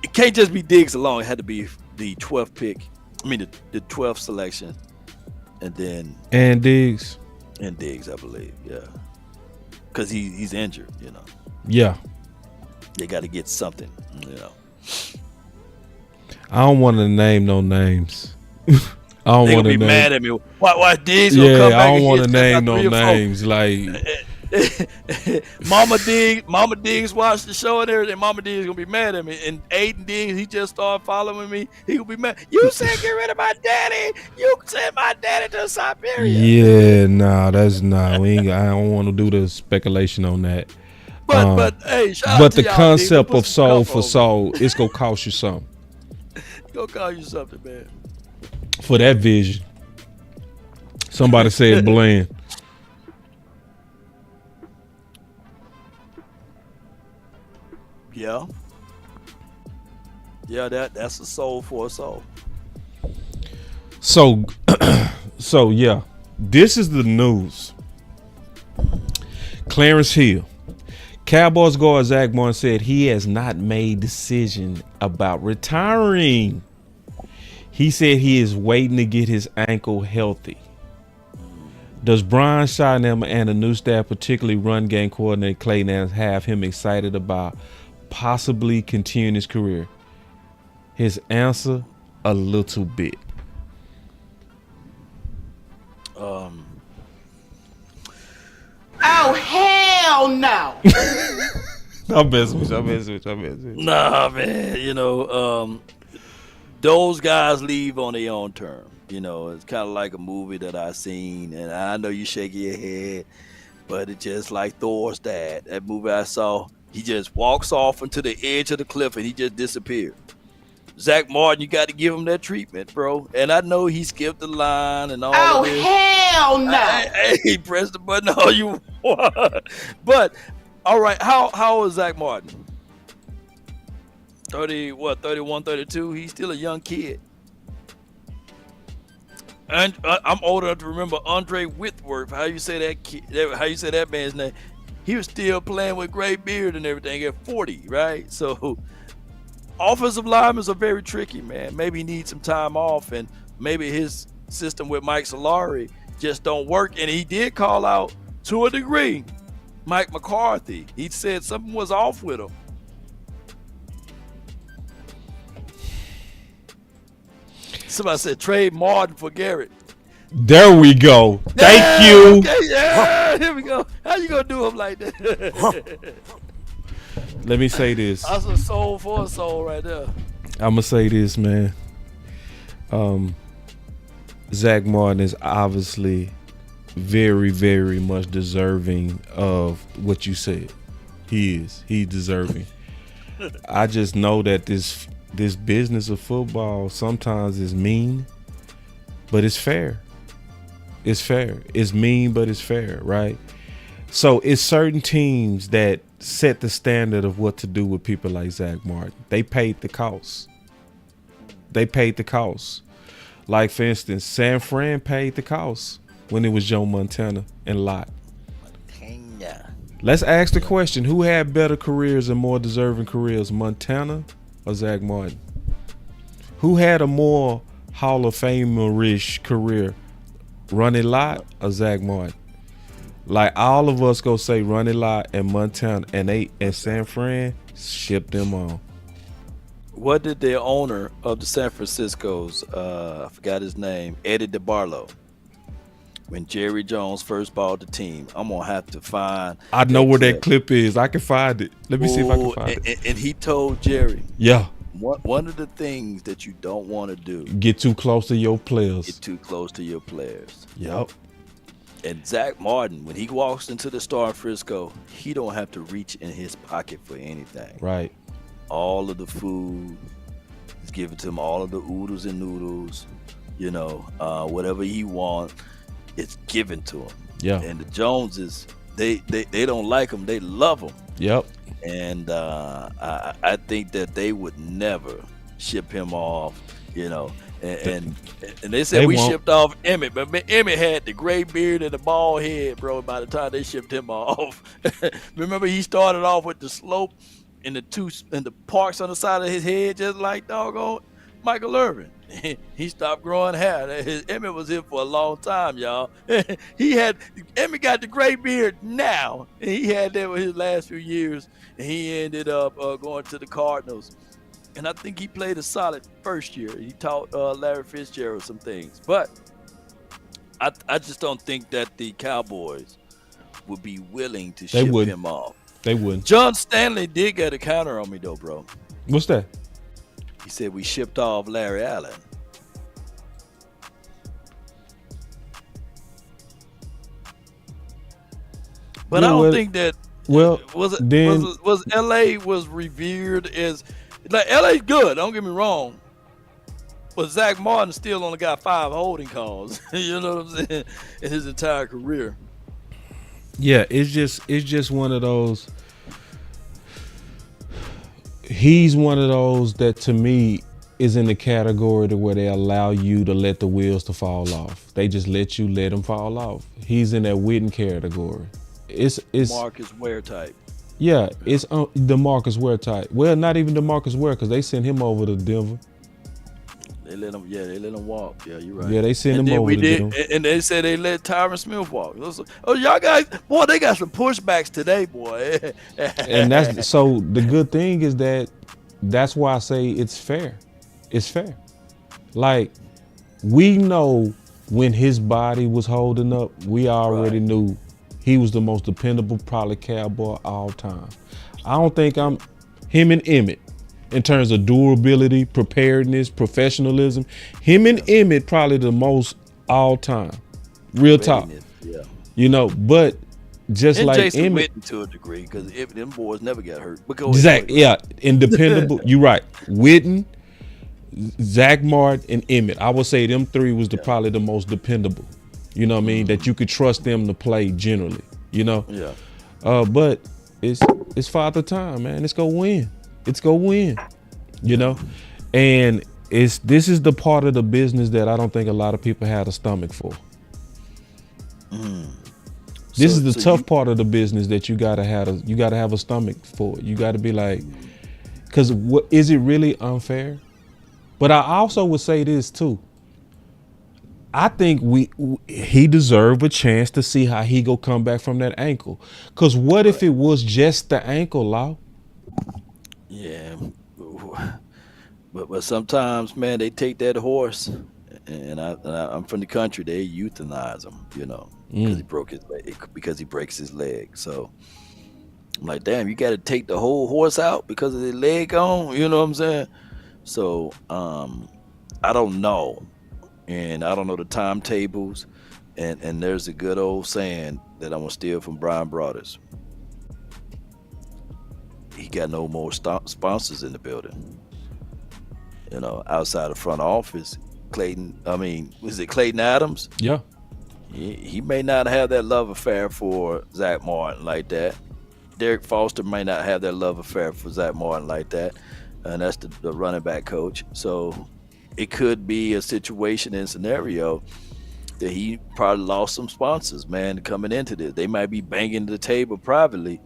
It can't just be Diggs alone. It had to be the 12th pick. I mean, the 12th selection. And then... And Diggs, I believe, yeah. Because he's injured, Yeah. They got to get something, I don't want to name no names. I don't want to be mad at me. Why Diggs Yeah, come back I don't want to name no names. Like, Mama Diggs watched the show and everything. Mama Diggs gonna be mad at me. And Aiden Diggs, he just started following me. He gonna be mad. You said get rid of my daddy. You sent my daddy to Siberia. yeah, nah, that's not. I don't want to do the speculation on that. But hey, shout but out to the y'all, concept Diggs. of soul for soul, it's gonna cost you something. It's gonna cost you something, man. For that vision. Somebody said blend. Yeah. Yeah, that's a soul for a soul. So yeah, this is the news. Clarence Hill, Cowboys guard Zack Martin said he has not made decision about retiring. He said he is waiting to get his ankle healthy. Does Brian Schottenheimer and the new staff, particularly run game coordinator Clay Nance, have him excited about possibly continuing his career? His answer, a little bit. Oh, hell no. I'm messing with you. Nah, man. Those guys leave on their own term. It's kind of like a movie that I seen, and I know you shaking your head, but it's just like Thor's dad. That movie I saw, he just walks off into the edge of the cliff and he just disappeared. Zack Martin, you got to give him that treatment, bro. And I know he skipped the line and all of this. Oh, hell no. Hey, press the button all you want. But, all right, how is Zack Martin? 31, 32? He's still a young kid. And I'm old enough to remember Andre Whitworth. How you say that man's name? He was still playing with gray beard and everything at 40, right? So offensive linemen are very tricky, man. Maybe he needs some time off, and maybe his system with Mike Solari just don't work. And he did call out, to a degree, Mike McCarthy. He said something was off with him. Somebody said trade Martin for Garrett. There we go. Thank you. Okay, yeah, here we go. How you gonna do him like that? Let me say this. That's a soul for a soul right there. I'm gonna say this, man. Zack Martin is obviously very, very much deserving of what you said. He's deserving. I just know that this business of football sometimes is mean, but it's fair. It's fair. It's mean, but it's fair, right? So it's certain teams that set the standard of what to do with people like Zack Martin. They paid the cost. Like, for instance, San Fran paid the cost when it was Joe Montana and Lott. Let's ask the question, who had better careers and more deserving careers, Montana or Zack Martin? Who had a more Hall of Famer-ish career, Ronnie Lott or Zack Martin? Like, all of us go say Ronnie Lott and Montana, and San Fran shipped them on. What did the owner of the San Francisco's, I forgot his name, Eddie DeBarlo, when Jerry Jones first bought the team? I'm going to have to find. I know where that clip is. I can find it. Let me see if I can find it. And he told Jerry. Yeah. One of the things that you don't want to do. Get too close to your players. Get too close to your players. Yep. And Zack Martin, when he walks into the Star in Frisco, he don't have to reach in his pocket for anything. Right. All of the food is given to him, all of the oodles and noodles, whatever he wants, it's given to him. Yeah. And the Joneses, they don't like him, they love him. Yep. And I think that they would never ship him off, And they said we shipped off Emmett, but Emmett had the gray beard and the bald head, bro. By the time they shipped him off, remember he started off with the slope and the parks on the side of his head, just like doggone Michael Irvin. He stopped growing hair. Emmett was here for a long time, y'all. Emmett got the gray beard now, and he had that with his last few years, and he ended up going to the Cardinals. And I think he played a solid first year. He taught Larry Fitzgerald some things. But I just don't think that the Cowboys would be willing to ship him off. They wouldn't. John Stanley did get a counter on me, though, bro. What's that? He said we shipped off Larry Allen. But I don't think that was LA was revered as like LA's good, don't get me wrong. But Zack Martin still only got 5 holding calls, you know what I'm saying, in his entire career. Yeah, it's just one of those. He's one of those that to me is in the category to where they allow you to let the wheels to fall off. They just let them fall off. He's in that Witten category. It's Marcus Ware type. Yeah, it's the Marcus Ware type. Well, not even the Marcus Ware, because they sent him over to Denver. They let him walk. Yeah, you're right. Yeah, they sent him over to Denver. And they said they let Tyron Smith walk. Oh, y'all guys, boy, they got some pushbacks today, boy. And that's so the good thing is that's why I say it's fair. It's fair. Like, we know when his body was holding up, we already knew he was the most dependable, probably Cowboy all time. I don't think him and Emmett, in terms of durability, preparedness, professionalism, him and Emmett probably the most all time. Real talk. Yeah. But just and like Jason Emmett. Witten to a degree, because them boys never got hurt. But Exactly. Yeah. And dependable. You're right. Witten, Zack Martin, and Emmett. I would say them 3 was probably the most dependable. You know what I mean? That you could trust them to play generally. Yeah. But it's Father Time, man. It's gonna win. And this is the part of the business that I don't think a lot of people had a stomach for. This is the tough part of the business that you gotta have a stomach for. You gotta be like, because is it really unfair? But I also would say this too. I think he deserved a chance to see how he go come back from that ankle. Because what if it was just the ankle, Lau? Yeah. But sometimes, man, they take that horse, and I'm from the country. They euthanize him, because he breaks his leg. So I'm like, damn, you got to take the whole horse out because of the leg gone. You know what I'm saying? So I don't know. And I don't know the timetables, And there's a good old saying that I'm gonna steal from Brian Broadus. He got no more sponsors in the building. Outside of front office, was it Clayton Adams? Yeah. He may not have that love affair for Zack Martin like that. Derek Foster may not have that love affair for Zack Martin like that. And that's the running back coach. So it could be a situation and scenario that he probably lost some sponsors, man, coming into this. They might be banging the table privately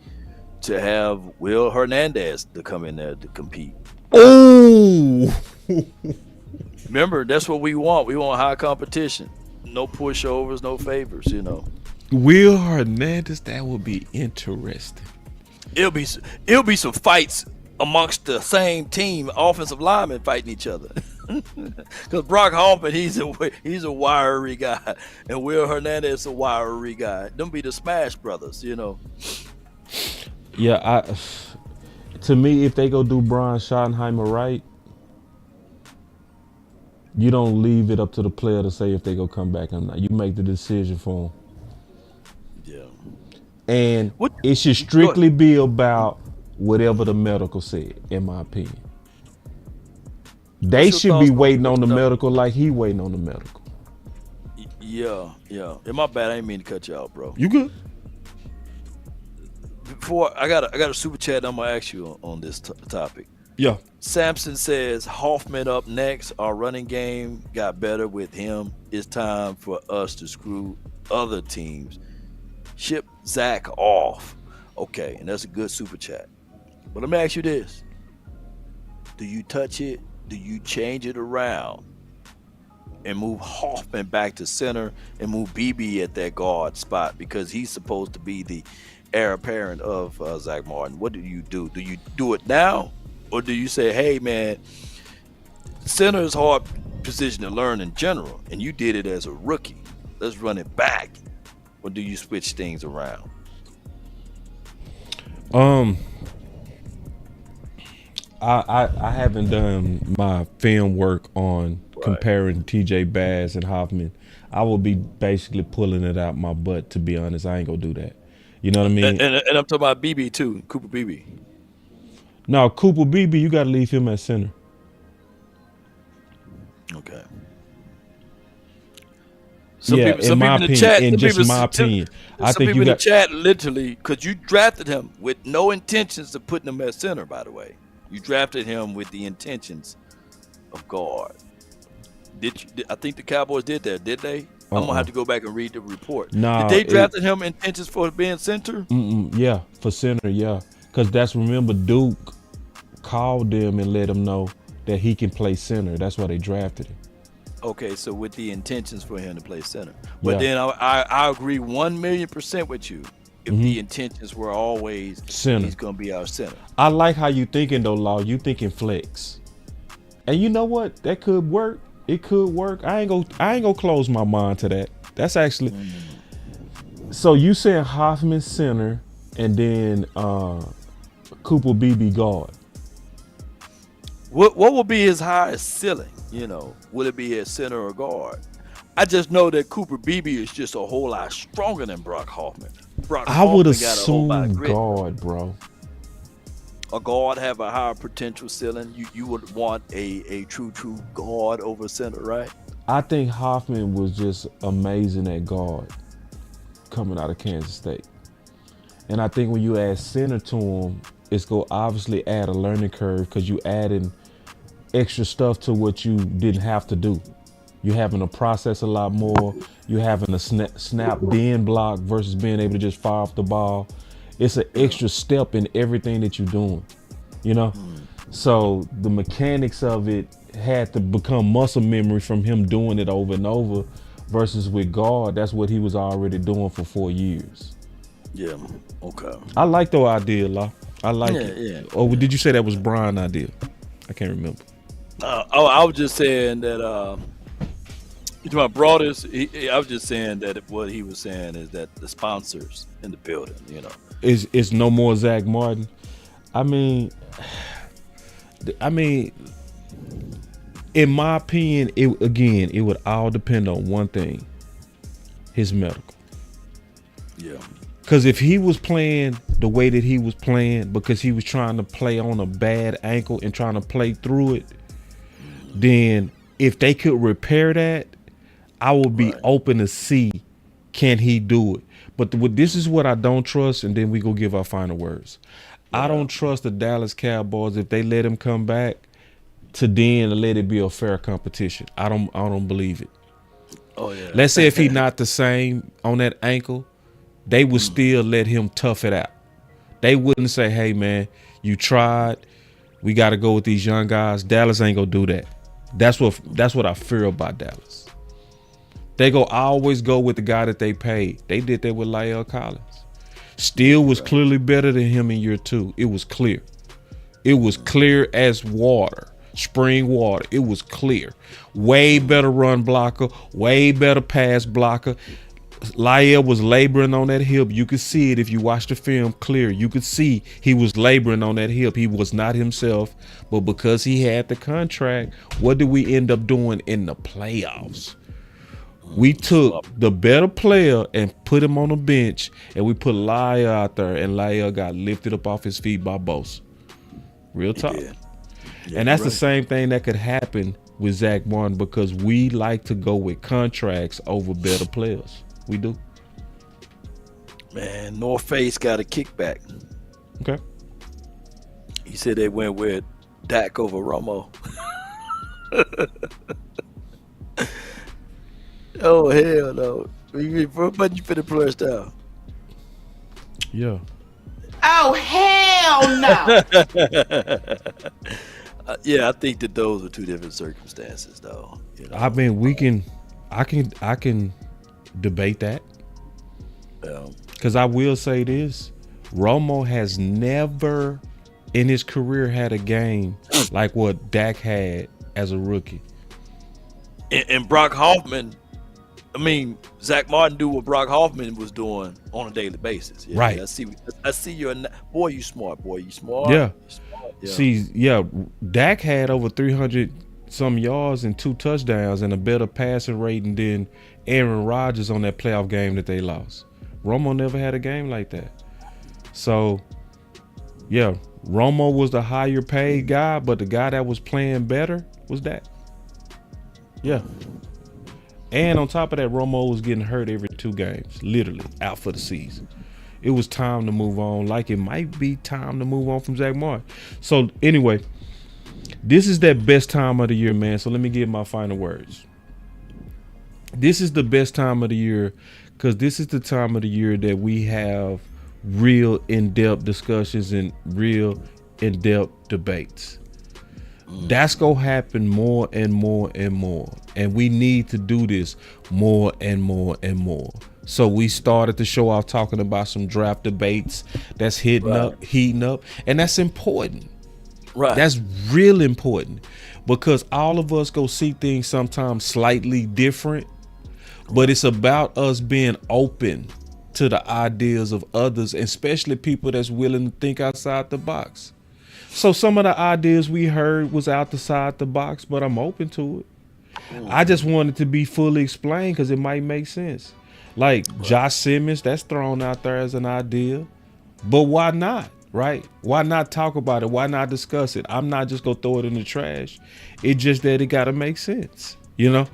to have Will Hernandez to come in there to compete. Oh, Remember, that's what we want. We want high competition. No pushovers, no favors, Will Hernandez, that would be interesting. It'll be some fights amongst the same team, offensive linemen fighting each other. Because Brock Hoffman, he's a wiry guy, and Will Hernandez is a wiry guy. Them be the Smash Brothers, Yeah, to me, if they go do Brian Schottenheimer right, you don't leave it up to the player to say if they go come back or not. You make the decision for them. Yeah. And it should strictly be about whatever the medical said, in my opinion. They should be waiting on the medical like he waiting on the medical. Yeah. And my bad, I didn't mean to cut you out, bro. You good? Before I got a super chat I'm gonna ask you on this topic. Yeah. Samson says Hoffman up next. Our running game got better with him. It's time for us to screw other teams. Ship Zach off. Okay, and that's a good super chat. But let me ask you this. Do you touch it? Do you change it around and move Hoffman back to center and move BB at that guard spot because he's supposed to be the heir apparent of Zack Martin? What do you do? Do you do it now? Or do you say, hey, man, center is a hard position to learn in general, and you did it as a rookie. Let's run it back. Or do you switch things around? I haven't done my film work on comparing TJ Bass and Hoffman. I will be basically pulling it out my butt, to be honest. I ain't gonna do that. You know what I mean? And I'm talking about BB too, Cooper BB. No, Cooper BB, you got to leave him at center. Okay. Some people in the chat, in my opinion, I think people in the chat literally, because you drafted him with no intentions of putting him at center. By the way, you drafted him with the intentions of guard. I think the Cowboys did that, did they? I'm gonna have to go back and read the report. Nah, did they drafted him intentions for being center? Yeah, for center, yeah. Because remember, Duke called them and let them know that he can play center. That's why they drafted him. Okay, so with the intentions for him to play center. But then I agree 1,000,000% with you. If the intentions were always center, he's going to be our center. I like how you thinking though, Law. You thinking flex. And you know what? That could work. It could work. I ain't gonna close my mind to that. That's actually. So you saying Hoffman center and then Cooper BB guard. What will be his highest ceiling? Will it be at center or guard? I just know that Cooper BB is just a whole lot stronger than Brock Hoffman. I would assume guard, bro. A guard have a higher potential ceiling. You would want a true guard over center, right? I think Hoffman was just amazing at guard coming out of Kansas State. And I think when you add center to him, it's going to obviously add a learning curve because you adding extra stuff to what you didn't have to do. You're having to process a lot more. You're having to snap then block versus being able to just fire off the ball. It's an extra step in everything that you're doing, So the mechanics of it had to become muscle memory from him doing it over and over versus with guard, that's what he was already doing for 4 years. Yeah, okay. I like the idea, Law. I like it. Yeah. Oh, did you say that was Brian's idea? I can't remember. I was just saying that to my broadest, I was just saying that what he was saying is that the sponsors in the building, Is no more Zack Martin. I mean, in my opinion, it would all depend on one thing. his medical. Yeah. Because if he was playing the way that he was playing because he was trying to play on a bad ankle and trying to play through it, then if they could repair that, I would be open to see, can he do it? But this is what I don't trust, and then we go give our final words. I don't trust the Dallas Cowboys if they let him come back to then let it be a fair competition. I don't believe it. Oh yeah. Let's say if he's not the same on that ankle, they would still let him tough it out. They wouldn't say, hey man, you tried. We got to go with these young guys. Dallas ain't gonna do that. That's what I fear about Dallas. They always go with the guy that they paid. They did that with Lyle Collins. Still was clearly better than him in year 2. It was clear. It was clear as water, spring water. It was clear. Way better run blocker, way better pass blocker. Lyle was laboring on that hip. You could see it if you watch the film clear. You could see he was laboring on that hip. He was not himself, but because he had the contract, what did we end up doing in the playoffs? We took the better player and put him on the bench, and we put Lyle out there, and Lyle got lifted up off his feet by Bosa. Real talk. Yeah, and that's the same thing that could happen with Zack Martin because we like to go with contracts over better players. We do. Man, North Face got a kickback. Okay. He said they went with Dak over Romo. Oh hell no! What button you finna flush down? Yeah. Oh hell no! Yeah, I think that those are two different circumstances, though. You know? I mean, I can debate that. Because I will say this: Romo has never in his career had a game like what Dak had as a rookie. And Brock Hoffman. I mean, Zack Martin do what Brock Hoffman was doing on a daily basis. Yeah, right. I see you. Boy, you smart. Boy, you smart. Yeah. Yeah. See, Dak had over 300 some yards and 2 touchdowns and a better passing rating than Aaron Rodgers on that playoff game that they lost. Romo never had a game like that. So, yeah, Romo was the higher paid guy, but the guy that was playing better was Dak. Yeah. And on top of that, Romo was getting hurt every 2 games, literally out for the season. It was time to move on, like it might be time to move on from Zack Martin. So anyway, this is that best time of the year, man. So let me give my final words. This is the best time of the year because this is the time of the year that we have real in-depth discussions and real in-depth debates. That's gonna happen more and more and more, and we need to do this more and more and more. So we started the show off talking about some draft debates that's heating up, and that's important. Right, that's real important because all of us go see things sometimes slightly different, but it's about us being open to the ideas of others, especially people that's willing to think outside the box. So some of the ideas we heard was outside the box, but I'm open to it. I just want it to be fully explained because it might make sense. Like Josh Simmons, that's thrown out there as an idea, but why not, right? Why not talk about it? Why not discuss it? I'm not just gonna throw it in the trash. It's just that it gotta make sense, you know?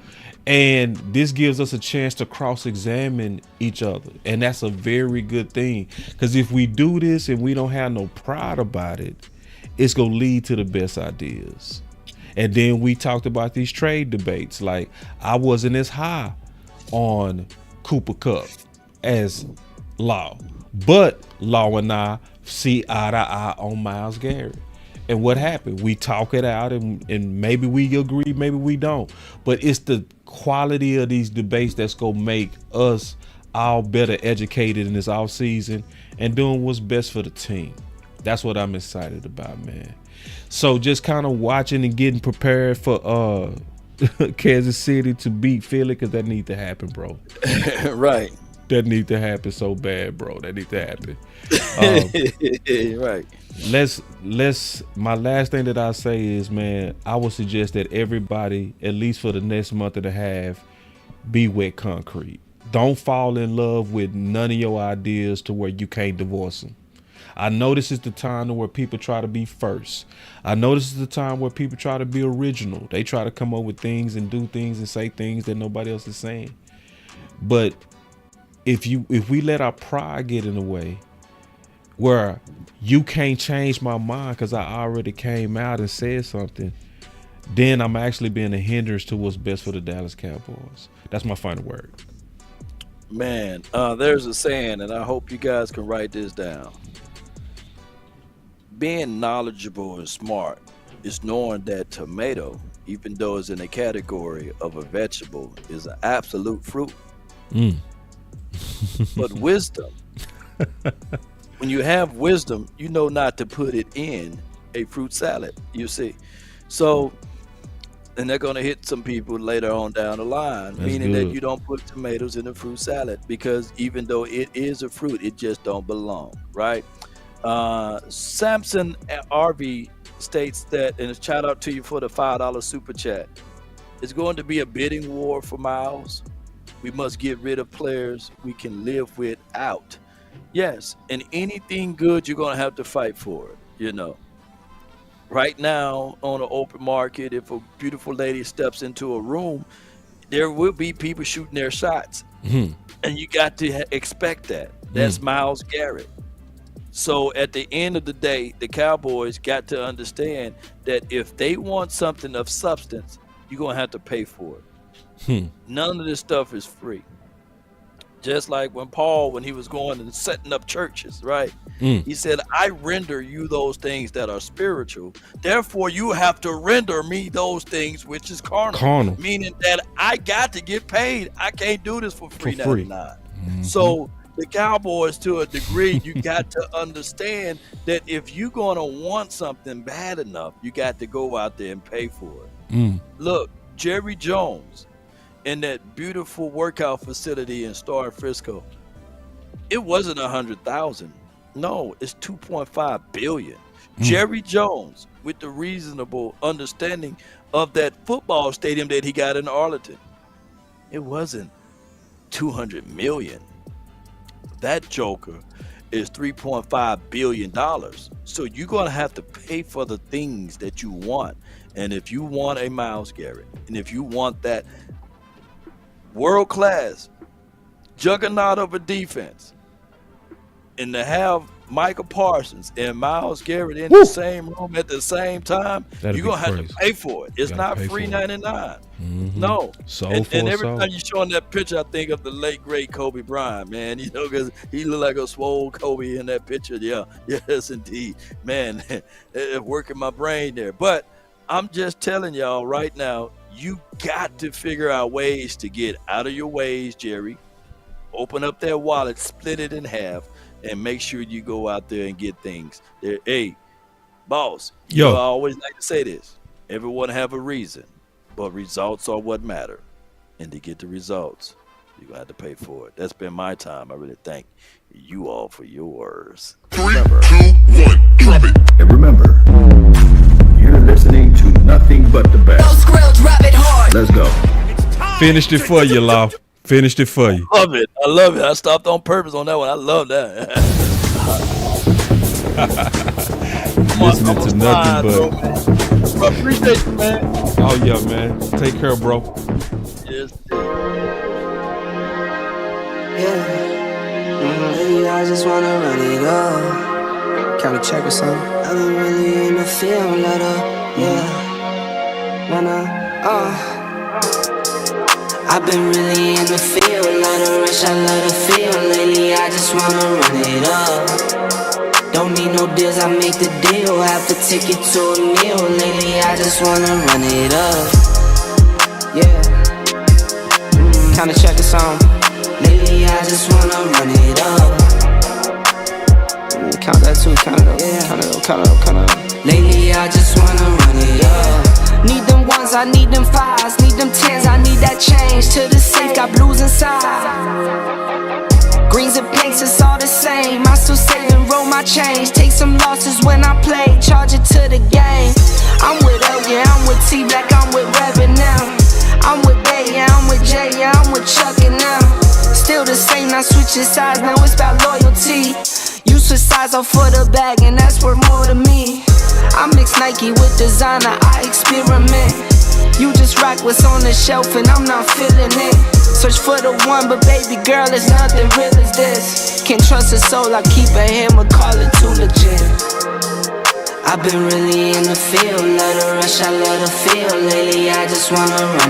And this gives us a chance to cross-examine each other, and that's a very good thing because if we do this and we don't have no pride about it, it's going to lead to the best ideas. And then we talked about these trade debates. Like, I wasn't as high on Cooper Kupp as Law, but Law and I see eye to eye on Myles Garrett. And what happened? We talk it out and maybe we agree, maybe we don't. But it's the quality of these debates that's going to make us all better educated in this off season and doing what's best for the team. That's what I'm excited about, man. So just kind of watching and getting prepared for Kansas City to beat Philly because that need to happen, bro. Right. That need to happen so bad, bro. That need to happen. Right. My last thing that I say is, man, I would suggest that everybody, at least for the next month and a half, be wet concrete. don't fall in love with none of your ideas to where you can't divorce them. I know this is the time where people try to be first. I know this is the time where people try to be original. They try to come up with things and do things and say things that nobody else is saying. But if we let our pride get in the way, where you can't change my mind because I already came out and said something, then I'm actually being a hindrance to what's best for the Dallas Cowboys. That's my final word. Man, there's a saying, and I hope you guys can write this down. Being knowledgeable and smart is knowing that tomato, even though it's in the category of a vegetable, is an absolute fruit. But wisdom, when you have wisdom, you know not to put it in a fruit salad, you see. So, and they're going to hit some people later on down the line, meaning that you don't put tomatoes in a fruit salad, because even though it is a fruit, it just don't belong, right? Samson RV states that, and a shout out to you for the $5 super chat, it's going to be a bidding war for Miles. We must get rid of players we can live without. Yes, and anything good, you're going to have to fight for it, you know. Right now, on the open market, if a beautiful lady steps into a room, there will be people shooting their shots. And you got to expect that. That's Myles Garrett. So at the end of the day, the Cowboys got to understand that if they want something of substance, you're going to have to pay for it. None of this stuff is free. Just like when Paul, when he was going and setting up churches, right? He said, I render you those things that are spiritual. Therefore, you have to render me those things which is carnal. Meaning that I got to get paid. I can't do this for free. So the Cowboys, to a degree, you got to understand that if you're going to want something bad enough, you got to go out there and pay for it. Look, Jerry Jones in that beautiful workout facility in Star Frisco, it wasn't 100,000. No, it's 2.5 billion. Jerry Jones, with the reasonable understanding of that football stadium that he got in Arlington, it wasn't 200 million. That joker is $3.5 billion. So you're going to have to pay for the things that you want. And if you want a Myles Garrett, and if you want that world-class juggernaut of a defense, and to have Michael Parsons and Myles Garrett in the same room at the same time, you're going to have to pay for it. It's not free 99. No. And every time you're showing that picture, I think of the late, great Kobe Bryant, man, you know, because he looked like a swole Kobe in that picture. Yeah, yes, indeed. Man, working my brain there. But I'm just telling y'all right now, you got to figure out ways to get out of your ways, Jerry. Open up that wallet, split it in half, and make sure you go out there and get things. Hey, boss, I always like to say this. Everyone have a reason, but results are what matter. And to get the results, you're going to have to pay for it. That's been my time. I really thank you all for yours. 3, 2, 1, drop it. And remember, you're listening to nothing but the best. Let's go. Finished it for you, Law. Finished it for you. I love it. I stopped on purpose on that one. I love that. Listening to nothing but. I appreciate you, man. Oh, yeah, man. Take care, bro. Yes. Yeah, I just wanna run it up. Can we check or something? I've been really in the field, let up. I've been really in the field, love the rush, I love the feel. Lately I just wanna run it up. Don't need no deals, I make the deal. Have to take it to a meal. Lately I just wanna run it up. Kinda check a song. Lately I just wanna run it up. Count that too, count it up. Lately I just wanna run it up. Need them ones, I need them fives, need them tens, I need that change. To the safe, got blues inside. Greens and pinks, it's all the same. I still save and roll my change. Take some losses when I play, charge it to the game. I'm with L, yeah, I'm with T Black, I'm with Reverend now. I'm with Bay, yeah, I'm with J, yeah, I'm with Chuck and now. Still the same, not switching sides, now it's about loyalty. You switch sides off for the bag, and that's worth more to me. I mix Nike with designer, I experiment. You just rock what's on the shelf, and I'm not feeling it. Search for the one, but baby girl, it's nothing real as this. Can't trust a soul, I keep a hammer, call it too legit. I've been really in the field, love the rush, I love the feel. Lately I just wanna run